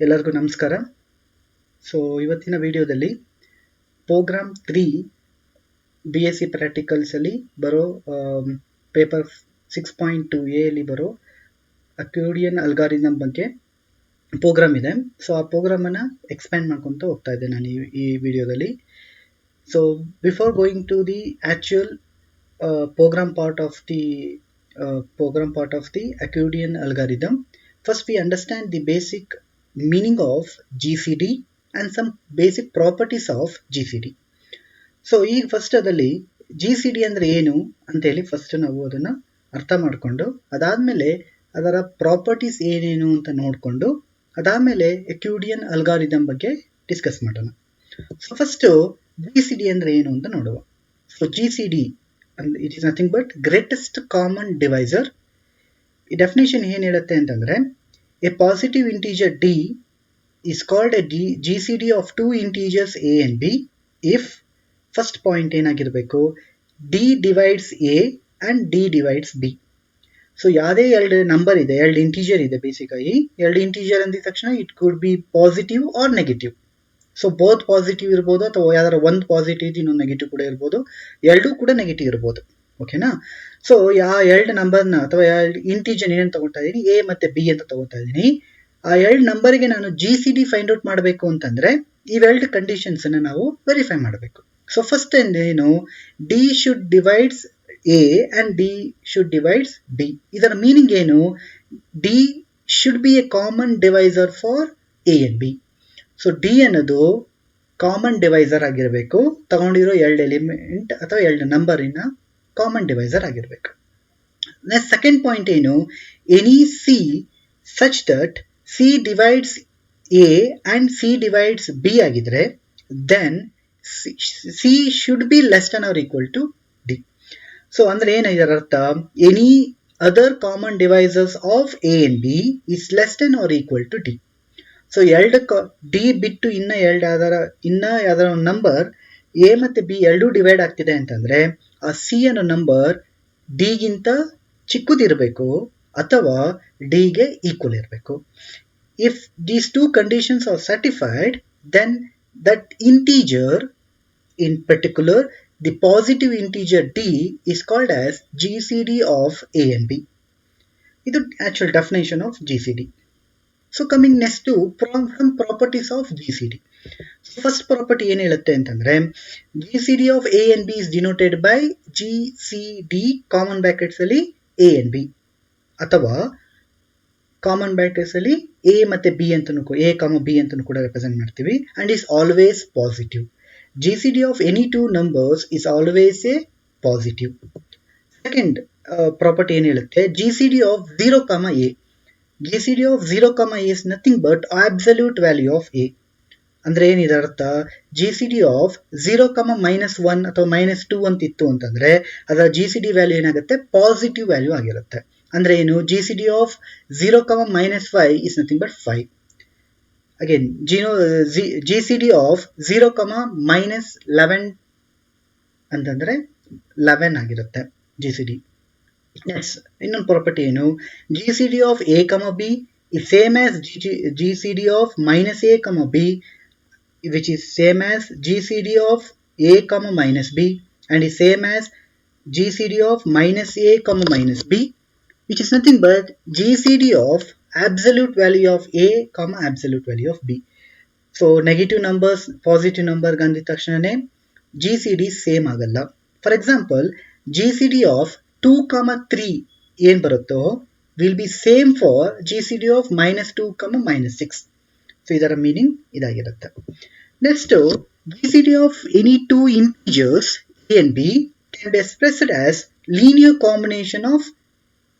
ಎಲ್ಲರಿಗೂ ನಮಸ್ಕಾರ. ಸೊ ಇವತ್ತಿನ ವಿಡಿಯೋದಲ್ಲಿ ಪ್ರೋಗ್ರಾಮ್ 3 ಬಿ ಎಸ್ ಸಿ ಪ್ರಾಕ್ಟಿಕಲ್ಸಲ್ಲಿ ಬರೋ ಪೇಪರ್ 6.2 ಅಲ್ಲಿ ಬರೋ ಅಕ್ಯೂಡಿಯನ್ ಅಲ್ಗಾರಿದಮ್ ಬಗ್ಗೆ ಪ್ರೋಗ್ರಾಮ್ ಇದೆ. ಸೊ ಆ ಪ್ರೋಗ್ರಾಮನ್ನು ಎಕ್ಸ್ಪ್ಯಾಂಡ್ ಮಾಡ್ಕೊತ ಹೋಗ್ತಾ ಇದ್ದೆ ನಾನು ಈ ವಿಡಿಯೋದಲ್ಲಿ. So before going to the actual program part of the Euclidean algorithm, first we understand the basic meaning of GCD and some basic properties of GCD. So ಈಗ ಫಸ್ಟ್ ಅದರಲ್ಲಿ GCD ಅಂದರೆ ಏನು ಅಂತೇಳಿ ಫಸ್ಟ್ ನಾವು ಅದನ್ನು ಅರ್ಥ ಮಾಡಿಕೊಂಡು ಅದಾದಮೇಲೆ ಅದರ ಪ್ರಾಪರ್ಟೀಸ್ ಏನೇನು ಅಂತ ನೋಡಿಕೊಂಡು ಅದಾದಮೇಲೆ Euclidean algorithm ಬಗ್ಗೆ ಡಿಸ್ಕಸ್ ಮಾಡೋಣ. ಸೊ ಫಸ್ಟು GCD ಅಂದರೆ ಏನು ಅಂತ ನೋಡುವ. So GCD and it is nothing but greatest common divisor. ಈ ಡೆಫಿನೇಷನ್ ಏನು ಹೇಳುತ್ತೆ ಅಂತಂದರೆ A positive integer D is called a GCD of two integers a and b if first point ಏನಾಗಿರಬೇಕು, d divides a and d divides b. So ಯಾವುದೇ ಎರಡು number ಇದೆ, ಎರಡು integer ಇದೆ, ಬೇಸಿಕಾಗಿ ಎರಡು ಇಂಟೀಜರ್ ಅಂದಿದ ತಕ್ಷಣ it could be positive or negative. So both positive ಇರ್ಬೋದು ಅಥವಾ ಯಾವ್ದಾರ ಒಂದು ಪಾಸಿಟಿವ್ ಇನ್ನೊಂದು ನೆಗೆಟಿವ್ ಕೂಡ ಇರ್ಬೋದು, ಎರಡೂ ಕೂಡ ನೆಗೆಟಿವ್ ಇರ್ಬೋದು. ಓಕೆನಾ? ಸೊ ಎರಡು ನಂಬರ್ನ ಅಥವಾ ಎರಡು ಇಂಟೀಜರ್ ಏನು ತಗೊಳ್ತಾ ಇದ್ದೀನಿ, ಎ ಮತ್ತು ಬಿ ಅಂತ ತಗೋತಾ ಇದ್ದೀನಿ. ಆ ಎರಡು ನಂಬರಿಗೆ ನಾನು GCD ಫೈಂಡ್ ಔಟ್ ಮಾಡಬೇಕು ಅಂತಂದರೆ ಇವೆರಡು ಕಂಡೀಷನ್ಸನ್ನು ನಾವು ವೆರಿಫೈ ಮಾಡಬೇಕು. ಸೊ ಫಸ್ಟ್ ಏನು, D should divides A and D should divides B. ಇದರ ಮೀನಿಂಗ್ ಏನು, D should be a common divisor for A and B. So D ಅನ್ನೋದು ಕಾಮನ್ ಡಿವೈಸರ್ ಆಗಿರಬೇಕು, ತಗೊಂಡಿರೋ ಎರಡು ಎಲಿಮೆಂಟ್ ಅಥವಾ ಎರಡು ನಂಬರಿನ ಕಾಮನ್ ಡಿವೈಸರ್ ಆಗಿರಬೇಕು. ನೆಕ್ಸ್ಟ್ ಸೆಕೆಂಡ್ ಪಾಯಿಂಟ್ ಏನು, any C such that C divides A and C divides B ಆಗಿದ್ರೆ then C should be less than or equal to D. So ಅಂದರೆ ಏನು ಇದರ ಅರ್ಥ, any other common divisors of A and B is less than or equal to D. So ಎರಡು D ಬಿಟ್ಟು ಇನ್ನು ಯಾವ್ದಾರ ಒಂದು ನಂಬರ್ ಎ ಮತ್ತು ಬಿ ಎರಡೂ ಡಿವೈಡ್ ಆಗ್ತಿದೆ ಅಂತಂದರೆ ಆ ಸಿ ಅನ್ನೋ ನಂಬರ್ ಡಿಗಿಂತ ಚಿಕ್ಕದಿರಬೇಕು ಅಥವಾ ಡಿಗೆ ಈಕ್ವಲ್ ಇರಬೇಕು. If these two conditions are certified then that integer, in particular the positive integer D is called as GCD of A and B. ಇದು actual definition of GCD. So coming next to some properties of GCD. First property ಏನು ಹೇಳುತ್ತೆ ಅಂತಂದರೆ GCD of A and B is denoted by GCD common ಬ್ರಾಕೆಟ್ಸಲ್ಲಿ A and B, ಅಥವಾ common ಬ್ರಾಕೆಟ್ಸಲ್ಲಿ A ಮತ್ತು B ಅಂತಲೂ A comma B ಅಂತಲೂ ಕೂಡ ರೆಪ್ರೆಸೆಂಟ್ ಮಾಡ್ತೀವಿ, and is always positive. GCD of any two numbers is always A positive. Second property ಏನು ಹೇಳುತ್ತೆ, GCD of 0, a. GCD of 0, a is nothing but absolute value of a. ಅಂದರೆ ಏನಿದೆ ಅರ್ಥ, GCD of 0, -1 ಅಥವಾ -2 ಅಂತಿತ್ತು ಅಂತಂದರೆ ಅದರ GCD ವ್ಯಾಲ್ಯೂ ಏನಾಗುತ್ತೆ, ಪಾಸಿಟಿವ್ ವ್ಯಾಲ್ಯೂ ಆಗಿರುತ್ತೆ. ಅಂದರೆ ಏನು, GCD of 0, -5 is nothing but 5. Again GCD of 0, -11 ಅಂತಂದರೆ 11 ಆಗಿರುತ್ತೆ GCD. ನೆಕ್ಸ್ಟ್ ಇನ್ನೊಂದು ಪ್ರಾಪರ್ಟಿ ಏನು, GCD of A B is same as GCD of -a, b, which is same as GCD of a, b, and is same as GCD of -a, b, which is nothing but GCD of absolute value of a, absolute value of b. So negative numbers positive ನಂಬರ್ಗೆ ಅಂದಿದ ತಕ್ಷಣವೇ GCD same ಆಗಲ್ಲ. For example GCD of 2, 3 ಏನು ಬರುತ್ತೋ will be same for GCD of -2, -6. So ಇದರ meaning ಇದಾಗಿರುತ್ತೆ. Next GCD of any two integers A and B can be expressed as linear combination of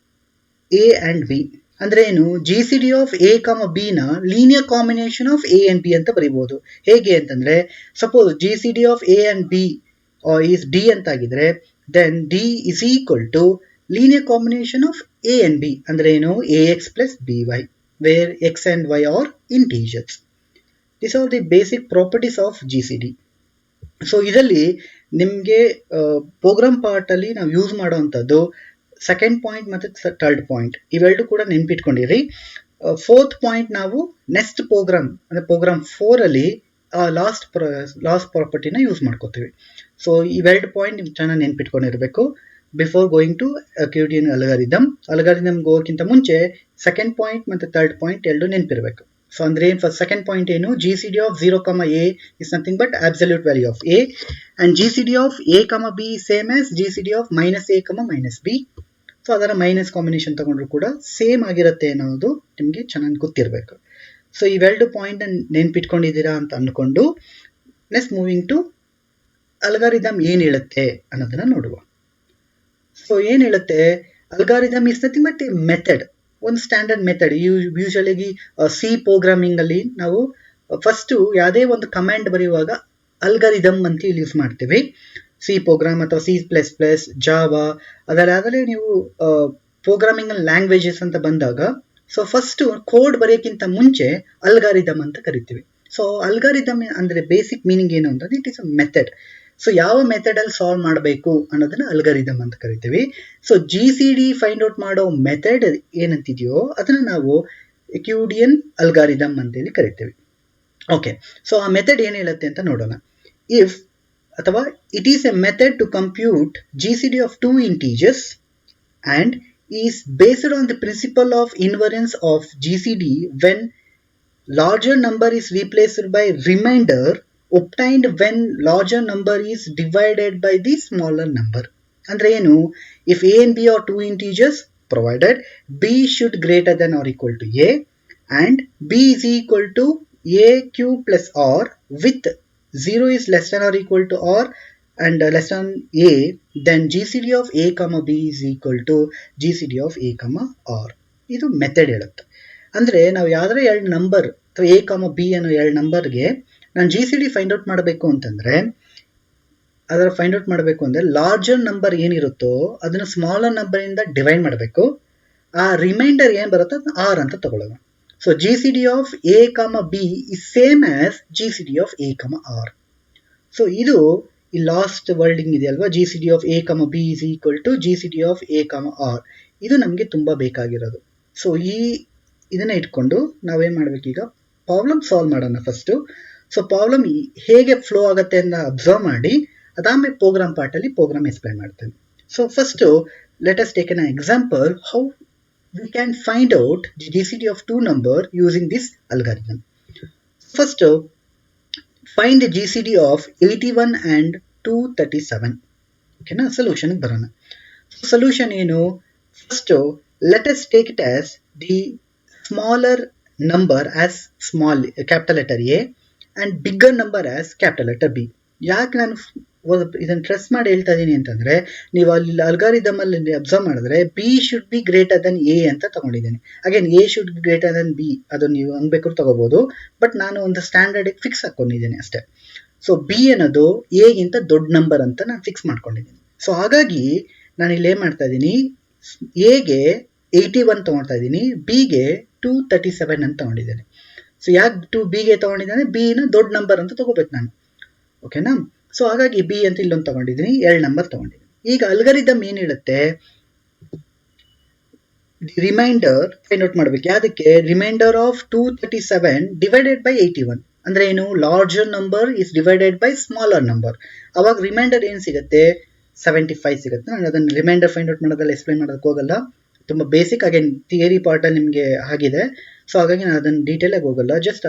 A and B. ಅಂದರೆ ಏನು, GCD of A ಬಿನ linear combination of A and B ಅಂತ ಬರೀಬೋದು. ಹೇಗೆ ಅಂತಂದರೆ suppose GCD of A and B is D ಅಂತಾಗಿದ್ರೆ then D is equal to linear combination of A and B. ಅಂದರೆ ಏನು, AX plus BY, where X and Y are integers. These are the basic properties of GCD. So ಇದರಲ್ಲಿ ನಿಮಗೆ program ಪಾರ್ಟಲ್ಲಿ ನಾವು use ಮಾಡೋವಂಥದ್ದು second point ಮತ್ತು third point ಇವೆರಡು ಕೂಡ ನೆನ್ಪಿಟ್ಕೊಂಡಿರಿ. Fourth point ನಾವು next program ಅಂದರೆ ಪ್ರೋಗ್ರಾಮ್ 4 ಅಲ್ಲಿ ಲಾಸ್ಟ್ ಪ್ರಾಪರ್ಟಿನ ಯೂಸ್ ಮಾಡ್ಕೋತೀವಿ. ಸೊ ಇವೆರಡು ಪಾಯಿಂಟ್ ನೀವು ಚೆನ್ನಾಗಿ ನೆನ್ಪಿಟ್ಕೊಂಡಿರಬೇಕು ಬಿಫೋರ್ ಗೋಯಿಂಗ್ ಟು ಯೂಕ್ಲಿಡಿಯನ್ ಅಲ್ಗಾರಿದಮ್ಗೆ ಹೋಗೋಕ್ಕಿಂತ ಮುಂಚೆ ಸೆಕೆಂಡ್ ಪಾಯಿಂಟ್ ಮತ್ತು ಥರ್ಡ್ ಪಾಯಿಂಟ್ ಎರಡು ನೆನಪಿರಬೇಕು. ಸೊ ಅಂದ್ರೆ ಏನು, ಫಸ್ಟ್ ಸೆಕೆಂಡ್ ಪಾಯಿಂಟ್ ಏನು, G C D of 0, a is nothing but absolute value of a and G C D of a, b same as G C D of -a, -b. So ಅದರ minus combination ತಗೊಂಡ್ರು ಕೂಡ same ಆಗಿರುತ್ತೆ ಅನ್ನೋದು ನಿಮಗೆ ಚೆನ್ನಾಗಿ ಗೊತ್ತಿರಬೇಕು. So ಇವೆರಡು point ನೆನ್ಪಿಟ್ಕೊಂಡಿದ್ದೀರಾ ಅಂತ ಅಂದ್ಕೊಂಡು ನೆಕ್ಸ್ಟ್ ಮೂವಿಂಗ್ ಟು ಅಲ್ಗಾರಿದಮ್ ಏನು ಹೇಳುತ್ತೆ ಅನ್ನೋದನ್ನ ನೋಡುವ. ಸೊ ಏನು ಹೇಳುತ್ತೆ, algorithm is nothing but a method, ಒಂದು standard method. Usually C programming ಅಲ್ಲಿ ನಾವು ಫಸ್ಟ್ ಯಾವುದೇ ಒಂದು ಕಮಾಂಡ್ ಬರೆಯುವಾಗ ಅಲ್ಗಾರಿದಮ್ ಅಂತ ಇಲ್ಲಿ ಯೂಸ್ ಮಾಡ್ತೀವಿ. ಸಿ ಪ್ರೋಗ್ರಾಮ್ ಅಥವಾ C++, ಜಾವಾ ಅದರಾದರೆ ನೀವು ಪ್ರೋಗ್ರಾಮಿಂಗ್ ಲ್ಯಾಂಗ್ವೇಜಸ್ ಅಂತ ಬಂದಾಗ ಸೊ ಫಸ್ಟ್ ಕೋಡ್ ಬರೆಯೋಕ್ಕಿಂತ ಮುಂಚೆ ಅಲ್ಗಾರಿದಮ್ ಅಂತ ಕರಿತೀವಿ. ಸೊ ಅಲ್ಗಾರಿದಮ್ ಅಂದ್ರೆ ಬೇಸಿಕ್ ಮೀನಿಂಗ್ ಏನು ಅಂತಂದ್ರೆ it is a method. So ಯಾವ ಮೆಥಡ್ ಅಲ್ಲಿ ಸಾಲ್ವ್ ಮಾಡಬೇಕು ಅನ್ನೋದನ್ನ ಅಲ್ಗಾರಿದಮ್ ಅಂತ ಕರಿತೀವಿ. ಸೊ GCD ಫೈಂಡ್ ಔಟ್ ಮಾಡೋ ಮೆಥಡ್ ಏನಂತಿದೆಯೋ ಅದನ್ನ ನಾವು ಯೂಕ್ಲಿಡಿಯನ್ ಅಲ್ಗಾರಿದಮ್ ಅಂತೇಳಿ ಕರಿತೀವಿ. ಓಕೆ, ಸೊ ಆ ಮೆಥಡ್ ಏನು ಹೇಳುತ್ತೆ ಅಂತ ನೋಡೋಣ. ಇಫ್ ಅಥವಾ it is a method to compute GCD of 2 integers and is based on the principle of invariance of GCD when larger number is replaced by remainder obtained when larger number is divided by the smaller number. ಅಂದ್ರೆ ಏನು, if a and b are 2 integers provided b should greater than or equal to a and b is equal to a cube plus r with 0 is less than or equal to r and less than a, then GCD of a, b is equal to GCD of a, r. ಇದು method ಹೇಳುತ್ತೆ. ಅಂದರೆ ನಾವು ಯಾವ್ದಾರ ಎರಡು number ಅಥವಾ a, b ಅನ್ನೋ ಎರಡು ನಂಬರ್ಗೆ ನಾನು GCD ಫೈಂಡ್ ಔಟ್ ಮಾಡಬೇಕು ಅಂತಂದರೆ ಅದರ ಫೈಂಡ್ ಔಟ್ ಮಾಡಬೇಕು ಅಂದರೆ ಲಾರ್ಜರ್ ನಂಬರ್ ಏನಿರುತ್ತೋ ಅದನ್ನು ಸ್ಮಾಲರ್ ನಂಬರಿಂದ ಡಿವೈಡ್ ಮಾಡಬೇಕು. ಆ ರಿಮೈಂಡರ್ ಏನು ಬರುತ್ತೋ ಅದನ್ನ ಆರ್ ಅಂತ ತಗೊಳ್ಳೋಣ. So GCD of a, b is same as GCD of a, r. So ಇದು ಈ ಲಾಸ್ಟ್ ವರ್ಡಿಂಗ್ ಇದೆ ಅಲ್ವಾ, GCD of a, b is equal to GCD of a, r. ಇದು ನಮಗೆ ತುಂಬ ಬೇಕಾಗಿರೋದು. ಸೊ ಇದನ್ನ ಇಟ್ಕೊಂಡು ನಾವೇನು ಮಾಡಬೇಕೀಗ, ಪ್ರಾಬ್ಲಮ್ ಸಾಲ್ವ್ ಮಾಡೋಣ ಫಸ್ಟು. ಸೊ ಪ್ರಾಬ್ಲಮ್ ಹೇಗೆ ಫ್ಲೋ ಆಗುತ್ತೆ ಅಂತ ಅಬ್ಸರ್ವ್ ಮಾಡಿ ಅದಾದ್ಮೇಲೆ ಪ್ರೋಗ್ರಾಮ್ ಪಾರ್ಟಲ್ಲಿ ಪ್ರೋಗ್ರಾಮ್ ಎಕ್ಸ್ಪ್ಲೈನ್ ಮಾಡ್ತೇನೆ. So first let us take an example how we can find out the GCD of 2 number using this algorithm. First, find the GCD of 81 and 237. Okay, na solution barana. So solution ಏನು, first let us take it as the smaller number as small capital letter A and bigger number as capital letter B. ಯಾಕೆ ನಾನು ಇದನ್ನು ಟ್ರೆಸ್ ಮಾಡಿ ಹೇಳ್ತಾ ಇದ್ದೀನಿ ಅಂತಂದರೆ, ನೀವು ಅಲ್ಲಿ ಅಲ್ಗಾರಿದಮ್ ಅಲ್ಲಿ ಅಬ್ಸರ್ವ್ ಮಾಡಿದ್ರೆ B should be greater than A ಅಂತ ತಗೊಂಡಿದ್ದೀನಿ. Again A should be greater than B, ಅದು ನೀವು ಹಂಗೆ ಬೇಕಾದ್ರೂ ತಗೋಬಹುದು, ಬಟ್ ನಾನು ಒಂದು ಸ್ಟ್ಯಾಂಡರ್ಡ್ ಫಿಕ್ಸ್ ಹಾಕೊಂಡಿದ್ದೀನಿ ಅಷ್ಟೇ. ಸೊ ಬಿ ಅನ್ನೋದು ಎಗಿಂತ ದೊಡ್ಡ ನಂಬರ್ ಅಂತ ನಾನು ಫಿಕ್ಸ್ ಮಾಡ್ಕೊಂಡಿದ್ದೀನಿ. ಸೊ ಹಾಗಾಗಿ ನಾನು ಇಲ್ಲಿ ಏನು ಮಾಡ್ತಾ ಇದ್ದೀನಿ, ಎಗೆ 81 ತಗೊಳ್ತಾ ಇದ್ದೀನಿ, ಬಿಗೆ 237 ಅಂತ ತಗೊಂಡಿದ್ದೇನೆ. ಸೊ ಯಾಕೆ ಬಿಗೆ ತಗೊಂಡಿದ್ದಾನೆ, ಬಿನ ದೊಡ್ಡ ನಂಬರ್ ಅಂತ ತಗೋಬೇಕು ನಾನು. ಓಕೆನಾ, ಸೊ ಹಾಗಾಗಿ ಬಿ ಅಂತ ಇಲ್ಲೊಂದು ತಗೊಂಡಿದ್ದೀನಿ, 2 ನಂಬರ್ ತಗೊಂಡಿದ್ದೀನಿ. ಈಗ ಅಲ್ಗಾರಿದಮ್ ಏನು ಹೇಳುತ್ತೆ, ರಿಮೈಂಡರ್ ಫೈಂಡ್ ಔಟ್ ಮಾಡಬೇಕು. ಯಾವುದಕ್ಕೆ, ರಿಮೈಂಡರ್ ಆಫ್ 237 ಡಿವೈಡೆಡ್ ಬೈ 81. ಅಂದ್ರೆ ಏನು, larger number is divided by smaller number. ಅವಾಗ ರಿಮೈಂಡರ್ ಏನು ಸಿಗುತ್ತೆ, 75 ಸಿಗುತ್ತೆ. ನಾನು ಅದನ್ನು ರಿಮೈಂಡರ್ ಫೈಂಡ್ ಔಟ್ ಮಾಡೋದಲ್ಲ, ಎಕ್ಸ್ಪ್ಲೈನ್ ಮಾಡೋದಕ್ಕೆ ಹೋಗಲ್ಲ, ತುಂಬ ಬೇಸಿಕ್. ಅಗೇನ್ ಥಿಯರಿ ಪಾರ್ಟಲ್ಲಿ ನಿಮಗೆ ಆಗಿದೆ, ಸೊ ಹಾಗಾಗಿ ನಾನು ಅದನ್ನು ಡೀಟೇಲಾಗಿ ಹೋಗಲ್ಲ, ಜಸ್ಟ್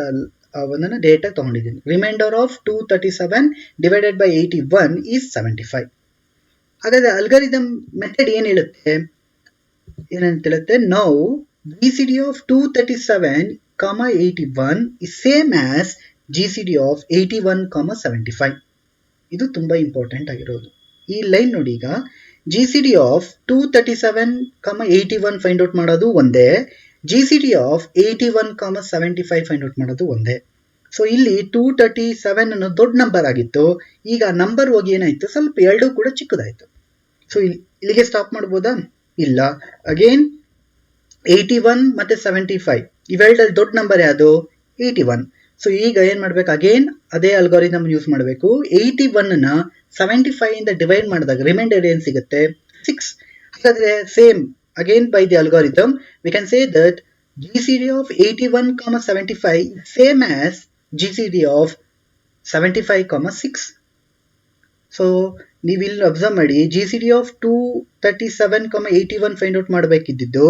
ಒಂದನ್ನು ಡೇಟಾಗಿ ತೊಗೊಂಡಿದ್ದೀನಿ. Remainder of 237 divided by 81 is 75. ಹಾಗಾದರೆ ಅಲ್ಗಾರಿದಮ್ ಮೆಥಡ್ ಏನು ಹೇಳುತ್ತೆ, ಏನಂತ ಹೇಳುತ್ತೆ, now GCD of 237, 81 is same as GCD of 81, 75. ಇದು ತುಂಬ ಇಂಪಾರ್ಟೆಂಟ್ ಆಗಿರೋದು. ಈ ಲೈನ್ ನೋಡಿ, ಈಗ GCD ಆಫ್ 237, 81 ಫೈಂಡ್ ಔಟ್ ಮಾಡೋದು ಒಂದೇ, GCD ಆಫ್ 81, 75 ಫೈಂಡ್ ಔಟ್ ಮಾಡೋದು ಒಂದೇ. ಸೊ ಇಲ್ಲಿ 237 ಅನ್ನೋ ದೊಡ್ಡ ನಂಬರ್ ಆಗಿತ್ತು, ಈಗ ನಂಬರ್ ಹೋಗಿ ಏನಾಯ್ತು, ಸ್ವಲ್ಪ ಎರಡೂ ಕೂಡ ಚಿಕ್ಕದಾಯ್ತು. ಸೊ ಇಲ್ಲಿಗೆ ಸ್ಟಾಪ್ ಮಾಡ್ಬೋದಾ, ಇಲ್ಲ. ಅಗೇನ್ 81 ಮತ್ತೆ 75 ಇವೆರಡಲ್ಲಿ ದೊಡ್ಡ ನಂಬರ್ ಯಾವುದು, 81. ಸೊ ಈಗ ಏನು ಮಾಡಬೇಕು, ಅಗೇನ್ ಅದೇ ಅಲ್ಗಾರಿದಮ್ ಯೂಸ್ ಮಾಡಬೇಕು. 81ನ 75 ಇಂದ ಡಿವೈಡ್ ಮಾಡಿದಾಗ ರಿಮೈಂಡರ್ ಏನು ಸಿಗುತ್ತೆ, 6. ಹಾಗಾದರೆ same again by the algorithm we can say that GCD of 81,75 same as GCD of 75,6. So ನೀವು ಇಲ್ಲಿ ಅಬ್ಸರ್ವ್ ಮಾಡಿ GCD of 237,81 ಫೈಂಡ್ ಔಟ್ ಮಾಡಬೇಕಿದ್ದು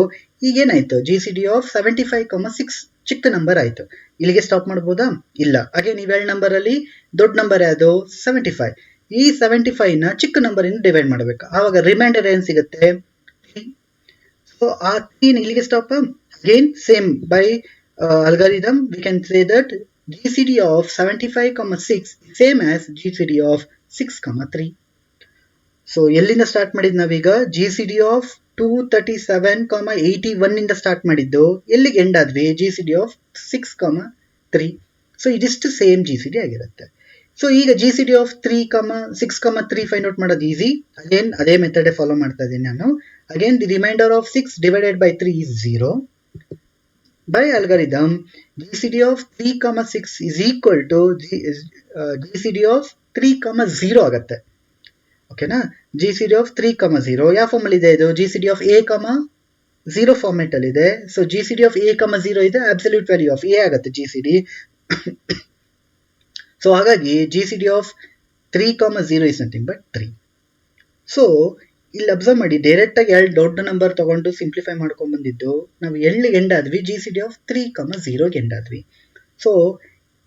ಈಗೇನಾಯ್ತು GCD of 75,6 ಚಿಕ್ಕ ನಂಬರ್ ಆಯ್ತು. ಇಲ್ಲಿಗೆ ಸ್ಟಾಪ್ ಮಾಡ್ಬೋದಾ? ಇಲ್ಲ. ಹಾಗೆ ನೀವೆರಡು ನಂಬರ್ ಅಲ್ಲಿ ದೊಡ್ಡ ನಂಬರ್ ಯಾವುದು? 75. ಈ 75 ನ ಚಿಕ್ಕ ನಂಬರ್ ಇಂದ ಡಿವೈಡ್ ಮಾಡಬೇಕು. ಆವಾಗ ರಿಮೈಂಡರ್ ಏನ್ ಸಿಗುತ್ತೆ? 3. ಸೊ ಆ 3 ಇಲ್ಲಿಗೆ stop. Again same by algorithm we can say that GCD of 75,6 same as GCD of 6,3. So ಎಲ್ಲಿಂದ ಸ್ಟಾರ್ಟ್ ಮಾಡಿದ್ದು ನಾವೀಗ? GCD of 237,81 ಇಂದ ಸ್ಟಾರ್ಟ್ ಮಾಡಿದ್ದು ಎಲ್ಲಿಗೆ ಎಂಡ್ ಆದ್ವಿ? GCD of 6,3. ಸೊ ಇದಿಷ್ಟು ಸೇಮ್ GCD ಆಗಿರುತ್ತೆ. ಸೊ ಈಗ GCD of 6,3 ಫೈಂಡ್ ಔಟ್ ಮಾಡೋದು ಈಸಿ. ಅಗೇನ್ ಅದೇ ಮೆಥಡ್ ಫಾಲೋ ಮಾಡ್ತಾ ಇದ್ದೀನಿ ನಾನು. Again the remainder of 6 divided by 3 is 0. By algorithm, GCD of 3,6 is equal to GCD of 3,0 ಆಗುತ್ತೆ. ಓಕೆನಾ? GCD of 3,0 ಯಾವ ಫಾರ್ಮ್ ಅಲ್ಲಿ ಇದೆ? ಇದು GCD of A,0 ಫಾರ್ಮೆಟ್ ಅಲ್ಲಿ ಇದೆ. ಸೊ GCD of A,0 ಇದೆ, ಅಬ್ಸಲ್ಯೂಟ್ ವ್ಯಾಲ್ಯೂ ಆಫ್ A ಆಗುತ್ತೆ GCD. ಸೊ ಹಾಗಾಗಿ GCD of 3,0 is nothing but 3. So ಇಲ್ಲಿ ಅಬ್ಸರ್ವ್ ಮಾಡಿ, ಡೈರೆಕ್ಟ್ ಆಗಿ ಎರಡು ದೊಡ್ಡ ನಂಬರ್ ತಗೊಂಡು ಸಿಂಪ್ಲಿಫೈ ಮಾಡ್ಕೊಂಡ್ ಬಂದಿದ್ದು ನಾವು ಎಲ್ಲಿ ಎಂಡ್ ಆದ್ವಿ? GCD of 3,0 ಎಂಡ್ ಆದ್ವಿ. ಸೊ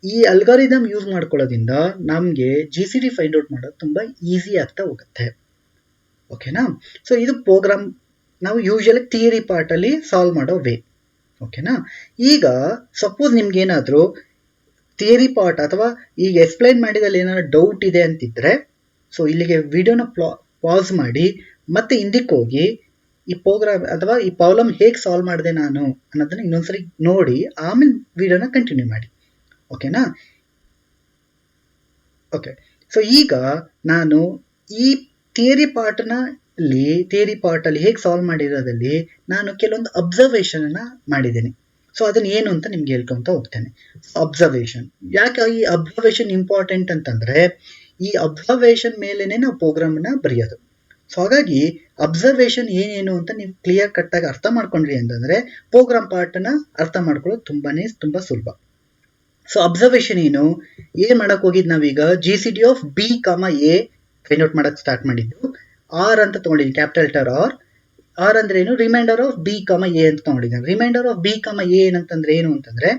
ಈ ಅಲ್ಗಾರಿದಮ್ ಯೂಸ್ ಮಾಡ್ಕೊಳ್ಳೋದ್ರಿಂದ ನಮಗೆ GCD ಫೈಂಡ್ ಔಟ್ ಮಾಡೋದು ತುಂಬಾ ಈಸಿ ಆಗ್ತಾ ಹೋಗುತ್ತೆ. ಓಕೆನಾ? ಸೊ ಇದು ಪ್ರೋಗ್ರಾಮ್ ನಾವು ಯೂಶಲಿ ಥಿಯರಿ ಪಾರ್ಟ್ ಅಲ್ಲಿ ಸಾಲ್ವ್ ಮಾಡೋ ವೇ. ಓಕೆನಾ? ಈಗ ಸಪೋಸ್ ನಿಮ್ಗೆ ಏನಾದ್ರು ಥಿಯರಿ ಪಾರ್ಟ್ ಅಥವಾ ಈಗ ಎಕ್ಸ್ಪ್ಲೈನ್ ಮಾಡಿದಲ್ಲಿ ಏನಾದ್ರು ಡೌಟ್ ಇದೆ ಅಂತಿದ್ರೆ, ಸೊ ಇಲ್ಲಿಗೆ ವಿಡಿಯೋನ ಪಾಸ್ ಮಾಡಿ ಮತ್ತೆ ಹಿಂದಕ್ಕೆ ಹೋಗಿ ಈ ಪ್ರೋಗ್ರಾಮ್ ಅಥವಾ ಈ ಪ್ರಾಬ್ಲಮ್ ಹೇಗೆ ಸಾಲ್ವ್ ಮಾಡಿದೆ ನಾನು ಅನ್ನೋದನ್ನ ಇನ್ನೊಂದ್ಸರಿ ನೋಡಿ ಆಮೇಲೆ ವಿಡಿಯೋನ ಕಂಟಿನ್ಯೂ ಮಾಡಿ. ಓಕೆನಾ? ಓಕೆ. ಸೊ ಈಗ ನಾನು ಈ ಥಿಯರಿ ಪಾರ್ಟ್ ಅಲ್ಲಿ ಹೇಗೆ ಸಾಲ್ವ್ ಮಾಡಿರೋದಲ್ಲಿ ನಾನು ಕೆಲವೊಂದು ಅಬ್ಸರ್ವೇಷನ್ ಅನ್ನ ಮಾಡಿದ್ದೇನೆ. ಸೊ ಅದನ್ನ ಏನು ಅಂತ ನಿಮ್ಗೆ ಹೇಳ್ಕೊಂತ ಹೋಗ್ತೇನೆ. ಅಬ್ಸರ್ವೇಷನ್ ಯಾಕೆ ಈ ಅಬ್ಸರ್ವೇಷನ್ ಇಂಪಾರ್ಟೆಂಟ್ ಅಂತಂದ್ರೆ, ಈ ಅಬ್ಸರ್ವೇಷನ್ ಮೇಲೆನೆ ನಾವು ಪ್ರೋಗ್ರಾಮ್ ನ ಬರೆಯೋದು. ಸೊ ಹಾಗಾಗಿ ಅಬ್ಸರ್ವೇಷನ್ ಏನೇನು ಅಂತ ನೀವು ಕ್ಲಿಯರ್ ಕಟ್ ಆಗಿ ಅರ್ಥ ಮಾಡ್ಕೊಂಡ್ರಿ ಅಂತಂದ್ರೆ ಪ್ರೋಗ್ರಾಮ್ ಪಾರ್ಟ್ ನ ಅರ್ಥ ಮಾಡ್ಕೊಳ್ಳೋದು ತುಂಬಾ ಸುಲಭ. ಸೊ ಅಬ್ಸರ್ವೇಷನ್ ಏನ್ ಮಾಡಕ್ ಹೋಗಿದ್ ನಾವೀಗ? GCD of B, A find out ಮಾಡಕ್ ಸ್ಟಾರ್ಟ್ ಮಾಡಿದ್ದು. R ಅಂತ ತಗೊಂಡಿದ್ದೀನಿ, ಕ್ಯಾಪಿಟಲ್ ಲೆಟರ್ R ಅಂದ್ರೆ ಏನು? ರಿಮೈಂಡರ್ ಆಫ್ B, A ಅಂತ ತಗೊಂಡಿದ್ದೀನಿ. ರಿಮೈಂಡರ್ ಆಫ್ B, A ಏನಂತಂದ್ರೆ ಏನು ಅಂತಂದ್ರೆ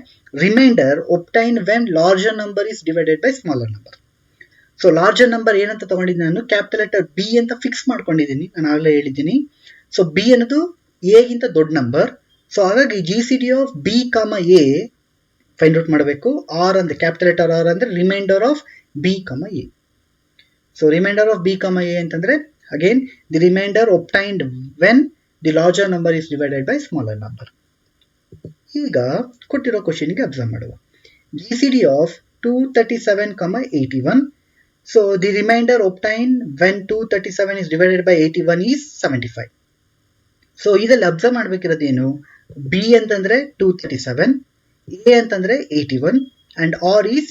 remainder obtained when larger number is divided by smaller number. So larger number ಏನಂತ ತಗೊಂಡಿದ್ದೀನಿ ನಾನು? ಕ್ಯಾಪಿಟಲ್ ಲೆಟರ್ B ಅಂತ ಫಿಕ್ಸ್ ಮಾಡ್ಕೊಂಡಿದ್ದೀನಿ, ನಾನು ಆಗಲೇ ಹೇಳಿದ್ದೀನಿ. ಸೊ B ಅನ್ನೋದು A ಗಿಂತ ದೊಡ್ಡ ನಂಬರ್. ಸೊ ಹಾಗಾಗಿ GCD of B, A find out ಮಾಡಬೇಕು. R ಅಂದ್ರೆ ಕ್ಯಾಪಿಟಲ್ ಲೆಟರ್ R ಅಂದ್ರೆ remainder of B, A. So remainder of B, A ಅಂತಂದ್ರೆ again the remainder obtained when the larger number is divided by smaller number. ಈಗ ಕೊಟ್ಟಿರೋ ಕ್ವಶನ್ಗೆ observe ಮಾಡುವ. GCD of 237,81. So the remainder obtained when 237 is divided by 81 is 75. So ಇದರಲ್ಲಿ observe ಮಾಡ್ಬೇಕಿರೋದು ಏನು? B ಅಂತಂದ್ರೆ 237, A ಅಂತಂದ್ರೆ 81 ಅಂಡ್ R is